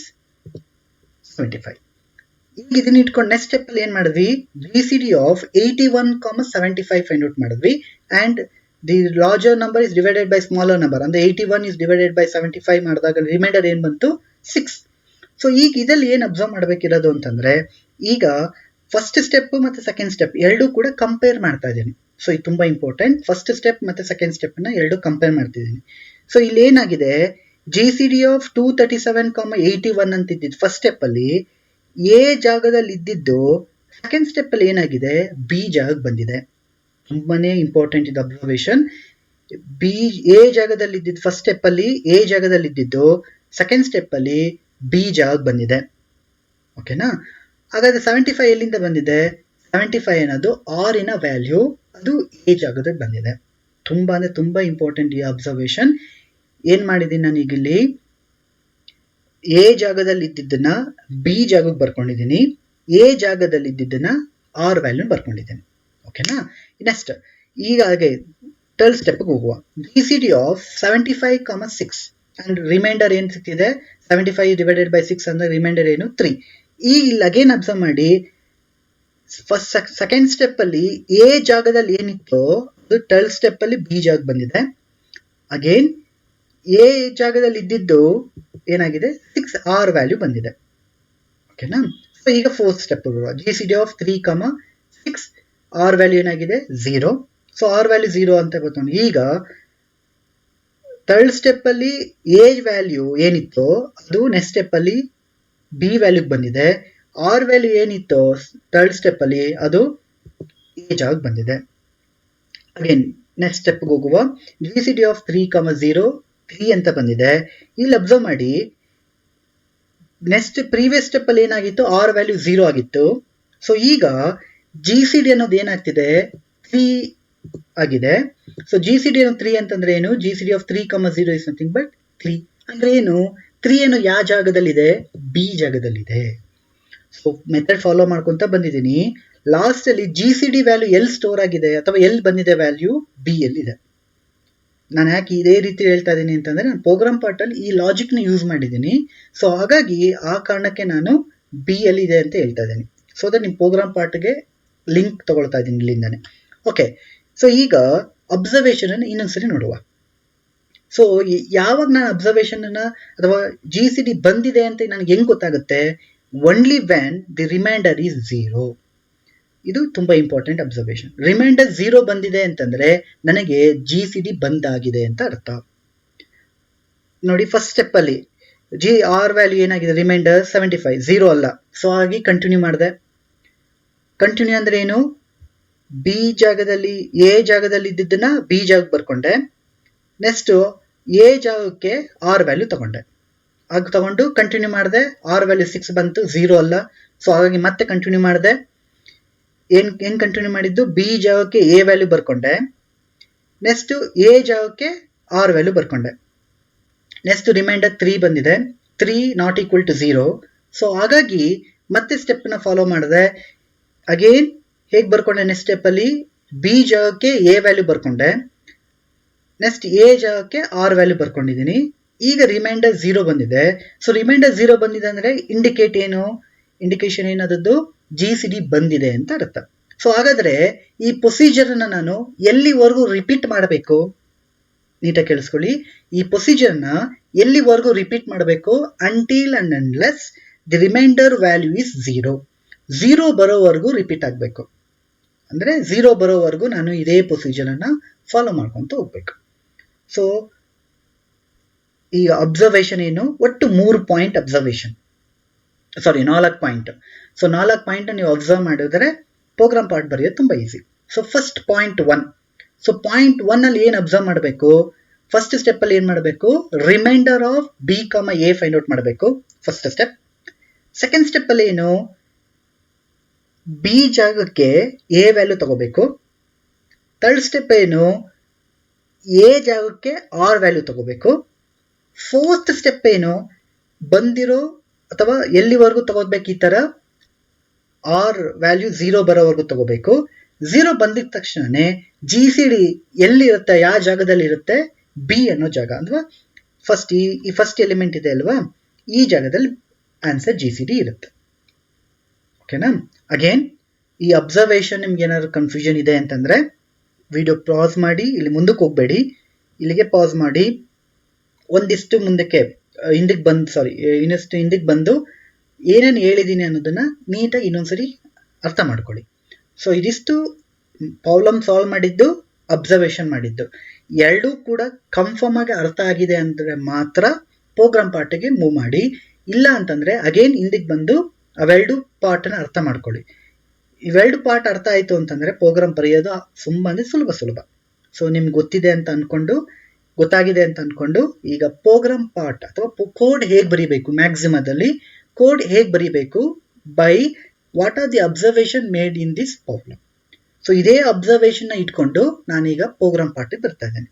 75. ಈಗ ಇದನ್ನ ಇಟ್ಕೊಂಡು ನೆಕ್ಸ್ಟ್ ಸ್ಟೆಪ್ ಅಲ್ಲಿ ಏನ್ ಮಾಡಿದ್ವಿ? GCD of 81,75 ಫೈಂಡ್ ಔಟ್ ಮಾಡಿದ್ವಿ. And the larger number is divided by smaller number ಅಂದ್ರೆ 81 is divided by 75 ಮಾಡಿದಾಗ ರಿಮೈಂಡರ್ ಏನ್ ಬಂತು? 6. ಸೊ ಈಗ ಇದರಲ್ಲಿ ಏನ್ ಅಬ್ಸರ್ವ್ ಮಾಡ್ಬೇಕಿರೋದು ಅಂತಂದ್ರೆ, ಈಗ ಫಸ್ಟ್ ಸ್ಟೆಪ್ ಮತ್ತೆ ಸೆಕೆಂಡ್ ಸ್ಟೆಪ್ ಎರಡೂ ಕೂಡ ಕಂಪೇರ್ ಮಾಡ್ತಾ ಇದ್ದೀನಿ. ಸೊ ಇದು ತುಂಬಾ ಇಂಪಾರ್ಟೆಂಟ್. ಫಸ್ಟ್ ಸ್ಟೆಪ್ ಮತ್ತೆ ಸೆಕೆಂಡ್ ಸ್ಟೆಪ್ ನ ಎರಡು ಕಂಪೇರ್ ಮಾಡ್ತಿದ್ದೀನಿ. ಸೊ ಇಲ್ಲಿ ಏನಾಗಿದೆ? GCD of 237,81 ಅಂತ ಇದ್ದಿದ್ದು ಫಸ್ಟ್ ಸ್ಟೆಪ್ ಅಲ್ಲಿ A ಜಾಗದಲ್ಲಿ ಇದ್ದಿದ್ದು ಸೆಕೆಂಡ್ ಸ್ಟೆಪ್ ಅಲ್ಲಿ ಏನಾಗಿದೆ? B ಜಾಗಕ್ಕೆ ಬಂದಿದೆ. ತುಂಬಾನೇ ಇಂಪಾರ್ಟೆಂಟ್ ಇದು ಅಬ್ಸರ್ವೇಷನ್. A ಜಾಗದಲ್ಲಿ ಇದ್ದಿದ್ದು ಫಸ್ಟ್ ಸ್ಟೆಪ್ ಅಲ್ಲಿ A ಜಾಗದಲ್ಲಿ ಇದ್ದಿದ್ದು ಸೆಕೆಂಡ್ ಸ್ಟೆಪ್ ಅಲ್ಲಿ B ಜಾಗಕ್ಕೆ ಬಂದಿದೆ. ಓಕೆನಾ? ಹಾಗಾದ್ರೆ 75 ಎಲ್ಲಿಂದ ಬಂದಿದೆ? 75 ಅನ್ನೋದು R ಇನ ವ್ಯಾಲ್ಯೂ, ಅದು A ಜಾಗದಲ್ಲಿ ಬಂದಿದೆ. ತುಂಬಾ ಇಂಪಾರ್ಟೆಂಟ್ ಈ ಅಬ್ಸರ್ವೇಷನ್. ಏನ್ ಮಾಡಿದ್ದೀನಿ ನಾನು ಈಗ ಇಲ್ಲಿ? A ಜಾಗದಲ್ಲಿ ಇದ್ದಿದ್ದನ್ನ B ಜಾಗಕ್ಕೆ ಬರ್ಕೊಂಡಿದ್ದೀನಿ, A ಜಾಗದಲ್ಲಿ ಇದ್ದಿದ್ದನ್ನ R ವ್ಯಾಲ್ಯೂ ಬರ್ಕೊಂಡಿದ್ದೀನಿ. ಓಕೆನಾ? ನೆಕ್ಸ್ಟ್ ಈಗ ಹಾಗೆ ಥರ್ಡ್ ಸ್ಟೆಪ್ಗೆ ಹೋಗುವ. GCD of 75,6 ಅಂಡ್ ರಿಮೈಂಡರ್ ಏನ್ ಸಿಕ್ಕಿದೆ? 75 divided by 6 ಅಂದ್ರೆ ರಿಮೈಂಡರ್ ಏನು? 3. ಈಗ ಇಲ್ಲಿ ಅಗೇನ್ ಅಬ್ಸರ್ವ್ ಮಾಡಿ, ಫಸ್ಟ್ ಸೆಕೆಂಡ್ ಸ್ಟೆಪ್ ಅಲ್ಲಿ A ಜಾಗದಲ್ಲಿ ಏನಿತ್ತು ಅದು ಥರ್ಡ್ ಸ್ಟೆಪ್ ಅಲ್ಲಿ B ಜಾಗ ಬಂದಿದೆ. ಅಗೇನ್ ಎ ಜಾಗದಲ್ಲಿ ಇದ್ದಿದ್ದು ಏನಾಗಿದೆ 6 ಆರ್ ವ್ಯಾಲ್ಯೂ ಬಂದಿದೆ. ಓಕೆನಾ. ಸೊ ಈಗ fourth step G C D of 3, 6 R value ಏನಾಗಿದೆ 0. ಸೊ ಆರ್ ವ್ಯಾಲ್ಯೂ 0 ಅಂತ ಗೊತ್ತು. ಈಗ ಥರ್ಡ್ ಸ್ಟೆಪ್ ಅಲ್ಲಿ ಎ ವ್ಯಾಲ್ಯೂ ಏನಿತ್ತು ಅದು ನೆಕ್ಸ್ಟ್ ಸ್ಟೆಪ್ ಅಲ್ಲಿ ಬಿ ವ್ಯಾಲ್ಯೂಗೆ ಬಂದಿದೆ. ಆರ್ ವ್ಯಾಲ್ಯೂ ಏನಿತ್ತು ಥರ್ಡ್ ಸ್ಟೆಪ್ ಅಲ್ಲಿ ಅದು ಎ ಜಾಗ ಬಂದಿದೆ. ಅಗೇನ್ ನೆಕ್ಸ್ಟ್ ಸ್ಟೆಪ್ ಹೋಗುವ ಜಿ ಸಿ ಡಿ ಆಫ್ 3, 0 3 ಅಂತ ಬಂದಿದೆ. ಇಲ್ಲಿ ಅಬ್ಸರ್ವ್ ಮಾಡಿ, ನೆಕ್ಸ್ಟ್ ಪ್ರೀವಿಯಸ್ ಸ್ಟೆಪ್ ಅಲ್ಲಿ ಏನಾಗಿತ್ತು ಆರ್ ವ್ಯಾಲ್ಯೂ 0 ಆಗಿತ್ತು. ಸೊ ಈಗ ಜಿ ಸಿ ಡಿ ಅನ್ನೋದು ಏನಾಗ್ತಿದೆ 3 ಆಗಿದೆ. ಸೊ ಜಿ ಸಿ ಡಿ ಅನ್ನೋ 3 ಅಂತಂದ್ರೆ ಏನು, G C D of 3, 0 is nothing but 3 ಅಂದ್ರೆ ಏನು, 3 ಏನು ಯಾವ ಜಾಗದಲ್ಲಿದೆ ಬಿ ಜಾಗದಲ್ಲಿದೆ. ಸೊ ಮೆಥಡ್ ಫಾಲೋ ಮಾಡ್ಕೊಂತ ಬಂದಿದ್ದೀನಿ. ಲಾಸ್ಟ್ ಅಲ್ಲಿ ಜಿ ಸಿ ಡಿ ವ್ಯಾಲ್ಯೂ ಎಲ್ಲಿ ಸ್ಟೋರ್ ಆಗಿದೆ ಅಥವಾ ಎಲ್ಲಿ ಬಂದಿದೆ ವ್ಯಾಲ್ಯೂ ಬಿ ಎಲ್ಲಿದೆ. ನಾನು ಯಾಕೆ ಇದೇ ರೀತಿ ಹೇಳ್ತಾ ಇದ್ದೀನಿ ಅಂತಂದ್ರೆ ನಾನು ಪ್ರೋಗ್ರಾಮ್ ಪಾರ್ಟ್ ಅಲ್ಲಿ ಈ ಲಾಜಿಕ್ ನ ಯೂಸ್ ಮಾಡಿದ್ದೀನಿ. ಸೊ ಹಾಗಾಗಿ ಆ ಕಾರಣಕ್ಕೆ ನಾನು ಬಿ ಅಲ್ಲಿ ಇದೆ ಅಂತ ಹೇಳ್ತಾ ಇದ್ದೀನಿ. ಸೊ ದಟ್ ನಿಮ್ಮ ಪ್ರೋಗ್ರಾಮ್ ಪಾರ್ಟ್ಗೆ ಲಿಂಕ್ ತಗೊಳ್ತಾ ಇದ್ದೀನಿ ಇಲ್ಲಿಂದಾನೆ. ಓಕೆ. ಸೊ ಈಗ ಅಬ್ಸರ್ವೇಷನ್ ಅನ್ನು ಇನ್ನೊಂದ್ಸರಿ ನೋಡುವ. ಸೊ ಯಾವಾಗ ನಾನು ಅಬ್ಸರ್ವೇಷನ್ ಅನ್ನ ಅಥವಾ ಜಿ ಸಿ ಡಿ ಬಂದಿದೆ ಅಂತ ನನಗೆ ಹೆಂಗ್ ಗೊತ್ತಾಗುತ್ತೆ, only when the remainder is 0. ಇದು ತುಂಬಾ ಇಂಪಾರ್ಟೆಂಟ್ ಅಬ್ಸರ್ವೇಷನ್. ರಿಮೈಂಡರ್ 0 ಬಂದಿದೆ ಅಂತಂದ್ರೆ ನನಗೆ ಜಿ ಸಿ ಡಿ ಬಂದಾಗಿದೆ ಅಂತ ಅರ್ಥ. ನೋಡಿ ಫಸ್ಟ್ ಸ್ಟೆಪ್ ಅಲ್ಲಿ ಜಿ ಆರ್ ವ್ಯಾಲ್ಯೂ ಏನಾಗಿದೆ ರಿಮೈಂಡರ್ 75 0 ಅಲ್ಲ. ಸೊ ಹಾಗೆ ಕಂಟಿನ್ಯೂ ಮಾಡಿದೆ. ಕಂಟಿನ್ಯೂ ಅಂದ್ರೆ ಏನು, ಬಿ ಜಾಗದಲ್ಲಿ ಎ ಜಾಗದಲ್ಲಿ ಇದ್ದಿದ್ದನ್ನ ಬಿ ಜಾಗಕ್ಕೆ ಬರ್ಕೊಂಡೆ. ನೆಕ್ಸ್ಟ್ ಎ ಜಾಗಕ್ಕೆ ಆರ್ ವ್ಯಾಲ್ಯೂ ತಗೊಂಡೆ. ಆಗ ತಗೊಂಡು ಕಂಟಿನ್ಯೂ ಮಾಡಿದೆ. ಆರ್ ವ್ಯಾಲ್ಯೂ 6 ಬಂತು 0 ಅಲ್ಲ. ಸೊ ಹಾಗಾಗಿ ಮತ್ತೆ ಕಂಟಿನ್ಯೂ ಮಾಡಿದೆ. ಏನ್ ಕಂಟಿನ್ಯೂ ಮಾಡಿದ್ದು, ಬಿ ಜಾಗಕ್ಕೆ ಎ ವ್ಯಾಲ್ಯೂ ಬರ್ಕೊಂಡೆ. ನೆಕ್ಸ್ಟ್ ಎ ಜಾಗಕ್ಕೆ ಆರ್ ವ್ಯಾಲ್ಯೂ ಬರ್ಕೊಂಡೆ. ನೆಕ್ಸ್ಟ್ ರಿಮೈಂಡರ್ 3 ಬಂದಿದೆ. 3 ನಾಟ್ ಈಕ್ವಲ್ ಟು 0. ಸೊ ಹಾಗಾಗಿ ಮತ್ತೆ ಸ್ಟೆಪ್ ನ ಫಾಲೋ ಮಾಡಿದೆ. ಅಗೇನ್ ಹೇಗೆ ಬರ್ಕೊಂಡೆ, ನೆಕ್ಸ್ಟ್ ಸ್ಟೆಪ್ ಅಲ್ಲಿ ಬಿ ಜಾಗಕ್ಕೆ ಎ ವ್ಯಾಲ್ಯೂ ಬರ್ಕೊಂಡೆ. ನೆಕ್ಸ್ಟ್ ಎ ಜಾಗಕ್ಕೆ ಆರ್ ವ್ಯಾಲ್ಯೂ ಬರ್ಕೊಂಡಿದ್ದೀನಿ. ಈಗ ರಿಮೈಂಡರ್ 0 ಬಂದಿದೆ. ಸೊ ರಿಮೈಂಡರ್ 0 ಬಂದಿದೆ ಅಂದ್ರೆ ಇಂಡಿಕೇಶನ್ ಏನದದ್ದು ಜಿ ಸಿ ಡಿ ಬಂದಿದೆ ಅಂತ ಅರ್ಥ. ಸೊ ಹಾಗಾದ್ರೆ ಈ ಪ್ರೊಸೀಜರ್ ಅನ್ನ ನಾನು ಎಲ್ಲಿವರೆಗೂ ರಿಪೀಟ್ ಮಾಡಬೇಕು, ನೀಟಾಗಿ ಕೇಳಿಸ್ಕೊಳ್ಳಿ. ಈ ಪ್ರೊಸೀಜರ್ ನ ಎಲ್ಲಿವರೆಗೂ ರಿಪೀಟ್ ಮಾಡಬೇಕು, until and unless the remainder value is 0. 0 ಬರೋವರೆಗೂ ರಿಪೀಟ್ ಆಗಬೇಕು. ಅಂದ್ರೆ 0 ಬರೋವರೆಗೂ ನಾನು ಇದೇ ಪ್ರೊಸೀಜರ್ ಅನ್ನ ಫಾಲೋ ಮಾಡ್ಕೊಂತ ಹೋಗ್ಬೇಕು. ಸೊ ಈಗ ಅಬ್ಸರ್ವೇಷನ್ ಏನು, ಒಟ್ಟು 3 point observation, 4 point. So 4 point ನೀವು ಅಬ್ಸರ್ವ್ ಮಾಡಿದ್ರೆ ಪ್ರೋಗ್ರಾಮ್ ಪಾರ್ಟ್ ಬರೆಯೋದು ತುಂಬಾ easy. So first point 1. So point 1 ಅಲ್ಲಿ ಏನು ಅಬ್ಸರ್ವ್ ಮಾಡಬೇಕು, ಫಸ್ಟ್ ಸ್ಟೆಪ್ ಅಲ್ಲಿ ಏನ್ ಮಾಡಬೇಕು, remainder of B, A find out ಮಾಡಬೇಕು ಫಸ್ಟ್ ಸ್ಟೆಪ್. ಸೆಕೆಂಡ್ ಸ್ಟೆಪ್ ಅಲ್ಲಿ ಏನು, ಬಿ ಜಾಗಕ್ಕೆ ಎ ವ್ಯಾಲ್ಯೂ ತಗೋಬೇಕು. ಥರ್ಡ್ ಸ್ಟೆಪ್ ಏನು, ಎ ಜಾಗಕ್ಕೆ ಆರ್ ವ್ಯಾಲ್ಯೂ ತಗೋಬೇಕು. ಫೋರ್ತ್ ಸ್ಟೆಪ್ ಏನು, ಬಂದಿರೋ ಅಥವಾ ಎಲ್ಲಿವರೆಗೂ ತಗೋಬೇಕು, ಈ ತರ ಆರ್ ವ್ಯಾಲ್ಯೂ 0 ಬರೋವರೆಗೂ ತಗೋಬೇಕು. 0 ಬಂದಿದ ತಕ್ಷಣನೇ ಜಿ ಸಿ ಡಿ ಎಲ್ಲಿರುತ್ತೆ, ಯಾವ ಜಾಗದಲ್ಲಿ ಇರುತ್ತೆ, ಬಿ ಅನ್ನೋ ಜಾಗ ಅಥವಾ ಈ ಫಸ್ಟ್ ಎಲಿಮೆಂಟ್ ಇದೆ ಅಲ್ವಾ, ಈ ಜಾಗದಲ್ಲಿ ಆನ್ಸರ್ ಜಿ ಸಿ ಡಿ ಇರುತ್ತೆ. ಓಕೆನಾ. ಅಗೇನ್ ಈ ಅಬ್ಸರ್ವೇಷನ್ ನಿಮ್ಗೆ ಏನಾದ್ರು ಕನ್ಫ್ಯೂಷನ್ ಇದೆ ಅಂತಂದ್ರೆ ವಿಡಿಯೋ ಪಾಸ್ ಮಾಡಿ, ಇಲ್ಲಿ ಮುಂದಕ್ಕೆ ಹೋಗ್ಬೇಡಿ, ಇಲ್ಲಿಗೆ ಪಾಸ್ ಮಾಡಿ ಒಂದಿಷ್ಟು ಮುಂದಕ್ಕೆ ಹಿಂದಕ್ಕೆ ಬಂದು ಏನೇನು ಹೇಳಿದ್ದೀನಿ ಅನ್ನೋದನ್ನ ನೀಟಾಗಿ ಇನ್ನೊಂದ್ಸರಿ ಅರ್ಥ ಮಾಡ್ಕೊಳ್ಳಿ. ಸೊ ಇದಿಷ್ಟು ಪ್ರಾಬ್ಲಮ್ ಸಾಲ್ವ್ ಮಾಡಿದ್ದು, ಅಬ್ಸರ್ವೇಷನ್ ಮಾಡಿದ್ದು, ಎರಡೂ ಕೂಡ ಕನ್ಫರ್ಮ್ ಆಗಿ ಅರ್ಥ ಆಗಿದೆ ಅಂದ್ರೆ ಮಾತ್ರ ಪ್ರೋಗ್ರಾಮ್ ಪಾರ್ಟ್ಗೆ ಮೂವ್ ಮಾಡಿ. ಇಲ್ಲ ಅಂತಂದ್ರೆ ಅಗೇನ್ ಹಿಂದಕ್ಕೆ ಬಂದು ಅವೆರಡು ಪಾರ್ಟನ್ನ ಅರ್ಥ ಮಾಡ್ಕೊಳ್ಳಿ. ಇವೆರಡು ಪಾರ್ಟ್ ಅರ್ಥ ಆಯ್ತು ಅಂತಂದ್ರೆ ಪ್ರೋಗ್ರಾಮ್ ಬರೆಯೋದು ತುಂಬಾನೇ ಸುಲಭ. ಸೊ ನಿಮ್ಗೆ ಗೊತ್ತಾಗಿದೆ ಅಂತ ಅನ್ಕೊಂಡು ಈಗ ಪ್ರೋಗ್ರಾಮ್ ಪಾರ್ಟ್ ಅಥವಾ ಕೋಡ್ ಹೇಗೆ ಬರೀಬೇಕು, ಮ್ಯಾಕ್ಸಿಮದಲ್ಲಿ ಕೋಡ್ ಹೇಗೆ ಬರೀಬೇಕು by what are the observation made in this problem. So ಇದೇ ಅಬ್ಸರ್ವೇಷನ್ ನ ಇಟ್ಕೊಂಡು ನಾನೀಗ ಪ್ರೋಗ್ರಾಮ್ ಪಾರ್ಟ್ ಬರ್ತಾ ಇದ್ದೇನೆ.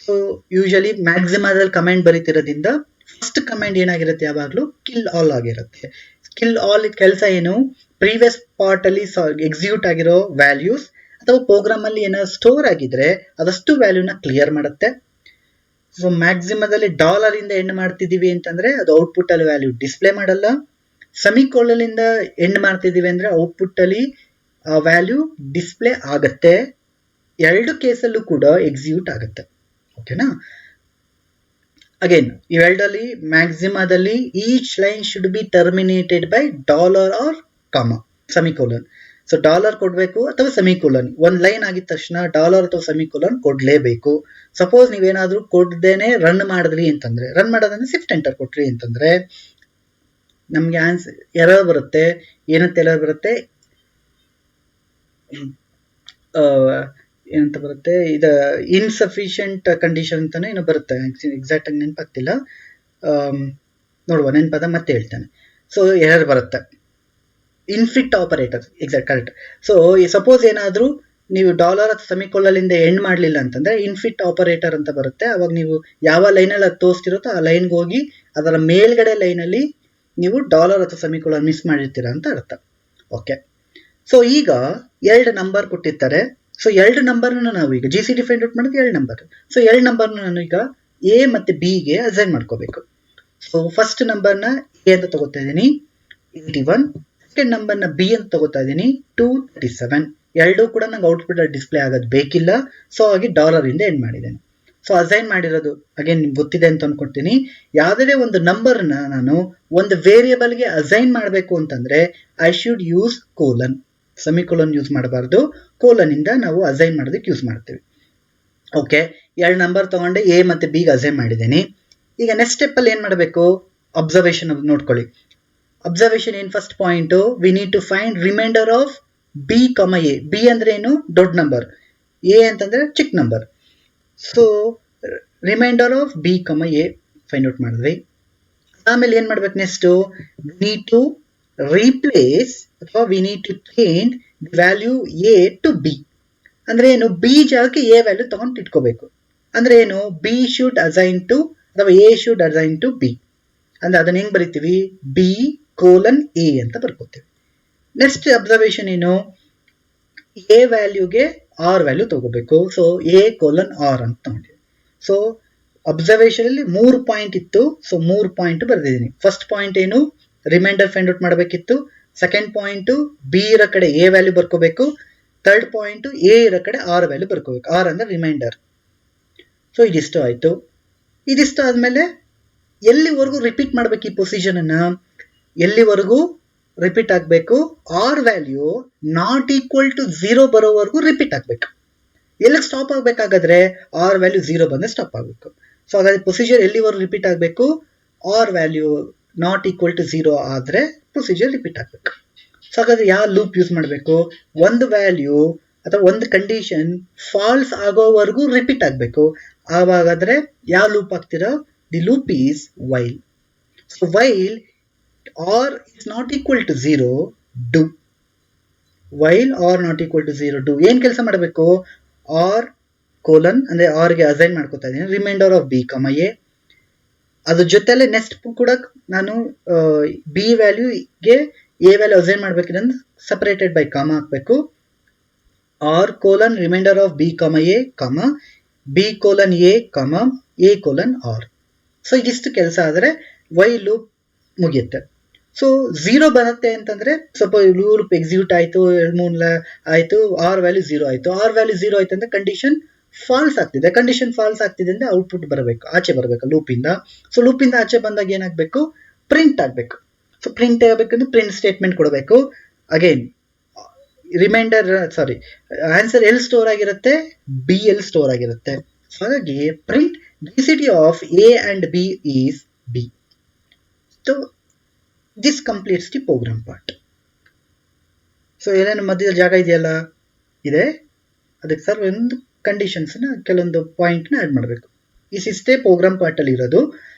ಸೊ ಯೂಶಲಿ ಮ್ಯಾಕ್ಸಿಮದಲ್ಲಿ ಕಮೆಂಟ್ ಬರೀತಿರೋದ್ರಿಂದ ಫಸ್ಟ್ ಕಮೆಂಟ್ ಏನಾಗಿರುತ್ತೆ, ಯಾವಾಗಲೂ ಕಿಲ್ ಆಲ್ ಆಗಿರುತ್ತೆ. ಕಿಲ್ ಆಲ್ ಕೆಲಸ ಏನು, ಪ್ರೀವಿಯಸ್ ಪಾರ್ಟ್ ಅಲ್ಲಿ ಎಕ್ಸಿಕ್ಯೂಟ್ ಆಗಿರೋ ವ್ಯಾಲ್ಯೂಸ್ ಅಥವಾ ಪ್ರೋಗ್ರಾಮ್ ಅಲ್ಲಿ ಏನಾದ್ರು ಸ್ಟೋರ್ ಆಗಿದ್ರೆ ಅದಷ್ಟು ವ್ಯಾಲ್ಯೂನ ಕ್ಲಿಯರ್ ಮಾಡುತ್ತೆ. ಸೊ ಮ್ಯಾಕ್ಸಿಮದಲ್ಲಿ ಡಾಲರ್ ಇಂದ ಎಂಡ್ ಮಾಡ್ತಿದೀವಿ ಅಂತಂದ್ರೆ ಅದು ಔಟ್ಪುಟ್ ಅಲ್ಲಿ ವ್ಯಾಲ್ಯೂ ಡಿಸ್ಪ್ಲೇ ಮಾಡಲ್ಲ. ಸೆಮಿಕೋಲನ್ ಇಂದ ಎಂಡ್ ಮಾಡ್ತಿದೀವಿ ಅಂದ್ರೆ ಔಟ್ಪುಟ್ ಅಲ್ಲಿ ವ್ಯಾಲ್ಯೂ ಡಿಸ್ಪ್ಲೇ ಆಗತ್ತೆ. ಎರಡು ಕೇಸಲ್ಲೂ ಕೂಡ ಎಕ್ಸಿಕ್ಯೂಟ್ ಆಗುತ್ತೆ. ಓಕೆನಾ. ಅಗೇನ್ ಇವೆರಡಲ್ಲಿ ಮ್ಯಾಕ್ಸಿಮದಲ್ಲಿ each line should be terminated by dollar or comma semicolon. So dollar ಕೊಡಬೇಕು ಅಥವಾ ಸೆಮಿಕೋಲನ್. ಒಂದು ಲೈನ್ ಆಗಿದ ತಕ್ಷಣ ಡಾಲರ್ ಅಥವಾ ಸೆಮಿಕೋಲನ್ ಕೊಡಲೇಬೇಕು. ಸಪೋಸ್ ನೀವೇನಾದ್ರೂ ಕೊಡ್ದೇನೆ ರನ್ ಮಾಡಿದ್ರಿ ಅಂತಂದ್ರೆ, ರನ್ ಮಾಡೋದಂದ್ರೆ ಶಿಫ್ಟ್ ಎಂಟರ್ ಕೊಟ್ರಿ ಅಂತಂದ್ರೆ ನಮ್ಗೆ ಆನ್ಸರ್ ಎರರ್ ಬರುತ್ತೆ. ಏನಂತ ಎರರ್ ಬರುತ್ತೆ, ಏನಂತ ಬರುತ್ತೆ, ಇದು ಇನ್ಸಫಿಷಿಯಂಟ್ ಕಂಡೀಷನ್ ಅಂತಾನೆ ಏನೋ ಬರುತ್ತೆ, ಎಕ್ಸಾಕ್ಟ್ ಆಗಿ ನೆನಪಾಗ್ತಿಲ್ಲ, ನೋಡುವ ನೆನಪಾದ ಮತ್ತೆ ಹೇಳ್ತಾನೆ. ಸೊ ಎರರ್ ಬರುತ್ತೆ, infix operator, exact correct. So suppose ಏನಾದರೂ ನೀವು ಡಾಲರ್ ಅಥವಾ ಸೆಮಿಕೋಲನ್ನಿಂದ ಎಂಡ್ ಮಾಡಲಿಲ್ಲ ಅಂತಂದ್ರೆ ಇನ್ಫಿಟ್ ಆಪರೇಟರ್ ಅಂತ ಬರುತ್ತೆ. ಅವಾಗ ನೀವು ಯಾವ ಲೈನಲ್ಲಿ ಅದು ತೋರಿಸ್ತಿರುತ್ತೋ ಆ ಲೈನ್ಗೆ ಹೋಗಿ ಅದರ ಮೇಲ್ಗಡೆ ಲೈನಲ್ಲಿ ನೀವು ಡಾಲರ್ ಅಥವಾ ಸೆಮಿಕೋಲನ್ ಮಿಸ್ ಮಾಡಿರ್ತೀರಾ ಅಂತ ಅರ್ಥ. ಓಕೆ, ಸೊ ಈಗ ಎರಡು ನಂಬರ್ ಕೊಟ್ಟಿರ್ತಾರೆ. ಸೊ ಎರಡು ನಂಬರ್ನ ನಾವು ಈಗ G C D find out ಮಾಡೋದು ಎರಡು ನಂಬರ್. ಸೊ ಎರಡು ನಂಬರ್ನ ನಾನು ಈಗ ಎ ಮತ್ತು ಬಿಗೆ ಅಸೈನ್ ಮಾಡ್ಕೋಬೇಕು. ಸೊ ಫಸ್ಟ್ ನಂಬರ್ನ ಎ ಅಂತ ತಗೋತಾ ಇದ್ದೀನಿ 81, ಸೆಕೆಂಡ್ ನಂಬರ್ನ ಬಿ ಅಂತ ತಗೋತಾ ಇದ್ದೀನಿ 237. ಎರಡೂ ಕೂಡ ನಂಗೆ ಔಟ್ಪುಟ್ ಡಿಸ್ಪ್ಲೇ ಆಗೋದು ಬೇಕಿಲ್ಲ. ಸೊ ಹಾಗೆ ಡಾಲರ್ ಇಂದ ಎಂಡ್ ಮಾಡಿದ್ದೇನೆ. ಸೊ ಅಸೈನ್ ಮಾಡಿರೋದು ಅಗೇನ್ ನಿಮ್ಗೆ ಗೊತ್ತಿದೆ ಅಂತ ಅನ್ಕೊಳ್ತೀನಿ. ಯಾವುದೇ ಒಂದು ನಂಬರ್ನ ನಾನು ಒಂದು ವೇರಿಯೇಬಲ್ಗೆ ಅಸೈನ್ ಮಾಡಬೇಕು ಅಂತಂದ್ರೆ I should use colon. Semicolon use ಮಾಡಬಾರ್ದು, ಕೋಲನ್ ಇಂದ ನಾವು ಅಸೈನ್ ಮಾಡೋದಕ್ಕೆ ಯೂಸ್ ಮಾಡ್ತೀವಿ. ಓಕೆ, ಎರಡು ನಂಬರ್ ತಗೊಂಡೆ ಎ ಮತ್ತು ಬಿಗೆ ಅಸೈನ್ ಮಾಡಿದ್ದೀನಿ. ಈಗ ನೆಕ್ಸ್ಟ್ ಸ್ಟೆಪ್ಪಲ್ಲಿ ಏನು ಮಾಡಬೇಕು, ಅಬ್ಸರ್ವೇಷನ್ ನೋಡ್ಕೊಳ್ಳಿ. ಅಬ್ಸರ್ವೇಷನ್ ಏನು, first point we need to find remainder of B comma A. B ಅಂದ್ರೆ ಏನು, ದೊಡ್ಡ ನಂಬರ್, ಎ ಅಂತಂದ್ರೆ ಚಿಕ್ಕ number. So remainder of B comma A find out ಮಾಡಿದ್ವಿ. ಆಮೇಲೆ ಏನು ಮಾಡ್ಬೇಕು, ನೆಕ್ಸ್ಟು ನೀಡ್ ಟು ರೀಪ್ಲೇಸ್ ಅಥವಾ we need to change the value A to B. ಅಂದ್ರೆ ಏನು, ಬಿ ಜಾಗಕ್ಕೆ ಎ ವ್ಯಾಲ್ಯೂ ತಗೊಂಡು ಇಟ್ಕೋಬೇಕು. ಅಂದ್ರೆ ಏನು, ಬಿ ಶುಡ್ ಅಸೈನ್ ಟು ಅಥವಾ A should assign to B. ಅಂದ್ರೆ ಅದನ್ನ ಹೆಂಗ್ ಬರಿತೀವಿ, ಬಿ ಕೋಲನ್ ಎ ಅಂತ ಬರ್ಕೋತೀವಿ. ನೆಕ್ಸ್ಟ್ ಅಬ್ಸರ್ವೇಷನ್ ಏನು, ಎ ವ್ಯಾಲ್ಯೂಗೆ ಆರ್ ವ್ಯಾಲ್ಯೂ ತಗೋಬೇಕು. ಸೊ ಎ ಕೋಲನ್ ಆರ್ ಅಂತ ತಗೊಂಡಿವಿ. ಸೊ ಅಬ್ಸರ್ವೇಷನ್ ಅಲ್ಲಿ 3 ಪಾಯಿಂಟ್ ಇತ್ತು. ಸೊ 3 ಪಾಯಿಂಟ್ ಬರೆದಿದ್ದೀನಿ. ಫಸ್ಟ್ ಪಾಯಿಂಟ್ ಏನು, ರಿಮೈಂಡರ್ ಫೈಂಡ್ ಔಟ್ ಮಾಡಬೇಕಿತ್ತು. ಸೆಕೆಂಡ್ ಪಾಯಿಂಟು ಬಿ ಇರೋ ಕಡೆ ಎ ವ್ಯಾಲ್ಯೂ ಬರ್ಕೋಬೇಕು. ಥರ್ಡ್ ಪಾಯಿಂಟು ಎ ಇರೋ ಕಡೆ ಆರ್ ವ್ಯಾಲ್ಯೂ ಬರ್ಕೋಬೇಕು. ಆರ್ ಅಂದ್ರೆ ರಿಮೈಂಡರ್. ಸೊ ಇದಿಷ್ಟು ಆಯ್ತು. ಇದಿಷ್ಟು ಆದ್ಮೇಲೆ ಎಲ್ಲಿವರೆಗೂ ರಿಪೀಟ್ ಮಾಡ್ಬೇಕು ಈ ಪೊಸಿಷನ್ ಅನ್ನ, ಎಲ್ಲಿವರೆಗೂ ರಿಪೀಟ್ ಆಗಬೇಕು, R value not equal to 0 ಬರೋವರೆಗೂ ರಿಪೀಟ್ ಆಗಬೇಕು. ಎಲ್ಲಿಗೆ ಸ್ಟಾಪ್ ಆಗಬೇಕಾಗಾದ್ರೆ ಆರ್ ವ್ಯಾಲ್ಯೂ 0 ಬಂದ್ರೆ ಸ್ಟಾಪ್ ಆಗಬೇಕು. ಸೊ ಹಾಗಾದ್ರೆ ಪ್ರೊಸೀಜರ್ ಎಲ್ಲಿವರೆಗೂ ರಿಪೀಟ್ ಆಗಬೇಕು, R value not equal to 0 ಆದರೆ ಪ್ರೊಸೀಜರ್ ರಿಪೀಟ್ ಆಗಬೇಕು. ಸೊ ಹಾಗಾದ್ರೆ ಯಾವ ಲೂಪ್ ಯೂಸ್ ಮಾಡಬೇಕು, ಒಂದು ವ್ಯಾಲ್ಯೂ ಅಥವಾ ಒಂದು ಕಂಡೀಷನ್ ಫಾಲ್ಸ್ ಆಗೋವರೆಗೂ ರಿಪೀಟ್ ಆಗಬೇಕು. ಆವಾಗಾದ್ರೆ ಯಾವ ಲೂಪ್ ಆಗ್ತೀರಾ, the loop is while. So while R is not equal to 0 do. While R not equal to 0 do ಏನ್ ಕೆಲಸ ಮಾಡಬೇಕು, ಆರ್ ಕೋಲನ್ ಅಂದ್ರೆ ಆರ್ಗೆ ಅಸೈನ್ ಮಾಡ್ಕೋತಾ ಇದ್ದೀನಿ remainder of B comma A. ಅದ್ರ ಜೊತೆಲೆ ನೆಕ್ಸ್ಟ್ ಕೂಡ ನಾನು ಬಿ ವ್ಯಾಲ್ಯೂಗೆ ಎ ವ್ಯಾಲ್ಯೂ ಅಸೈನ್ ಮಾಡ್ಬೇಕಂದ್ರೆ ಸಪರೇಟೆಡ್ ಬೈ ಕಾಮ ಹಾಕಬೇಕು. R colon remainder of B comma A comma B colon A comma A colon R. So ಇದಿಷ್ಟು ಕೆಲಸ ಆದರೆ ವೈ ಲೂಪ್ ಮುಗಿಯುತ್ತೆ. ಸೊ 0 ಬರುತ್ತೆ ಅಂತಂದ್ರೆ ಸ್ವಲ್ಪ ಲೂಪ್ ಎಕ್ಸಿಕ್ಯೂಟ್ ಆಯ್ತು, 2-3 ಆಯ್ತು, ಆರ್ ವ್ಯಾಲ್ಯೂ 0 ಆಯ್ತು. ಆರ್ ವ್ಯಾಲ್ಯೂ 0 ಆಯ್ತು ಅಂದ್ರೆ ಕಂಡೀಷನ್ ಫಾಲ್ಸ್ ಆಗ್ತಿದೆ. ಕಂಡೀಷನ್ ಫಾಲ್ಸ್ ಆಗ್ತಿದೆ ಅಂದ್ರೆ ಔಟ್ಪುಟ್ ಬರಬೇಕು, ಆಚೆ ಬರಬೇಕು ಲೂಪಿಂದ. ಸೊ ಲೂಪಿಂದ ಆಚೆ ಬಂದಾಗ ಏನಾಗಬೇಕು, ಪ್ರಿಂಟ್ ಆಗಬೇಕು. ಸೊ ಪ್ರಿಂಟ್ ಆಗಬೇಕಂದ್ರೆ ಪ್ರಿಂಟ್ ಸ್ಟೇಟ್ಮೆಂಟ್ ಕೊಡಬೇಕು. ಅಗೇನ್ ರಿಮೈಂಡರ್ ಆನ್ಸರ್ ಎಲ್ಲಿ ಸ್ಟೋರ್ ಆಗಿರುತ್ತೆ, ಬಿ ಎಲ್ಲಿ ಸ್ಟೋರ್ ಆಗಿರುತ್ತೆ. ಹಾಗಾಗಿ print GCD of A and B is B. So this completes the program part. So ಏನೇನು ಮಧ್ಯದಲ್ಲಿ ಜಾಗ ಇದೆಯಲ್ಲ ಇದೆ, ಅದಕ್ಕೆ ಸರ್ ಒಂದು ಕಂಡೀಷನ್ಸ್ನ ಕೆಲವೊಂದು ಪಾಯಿಂಟ್ನ ಆ್ಯಡ್ ಮಾಡಬೇಕು. ಇಷ್ಟೇ ಪ್ರೋಗ್ರಾಮ್ ಪಾರ್ಟಲ್ಲಿ ಇರೋದು.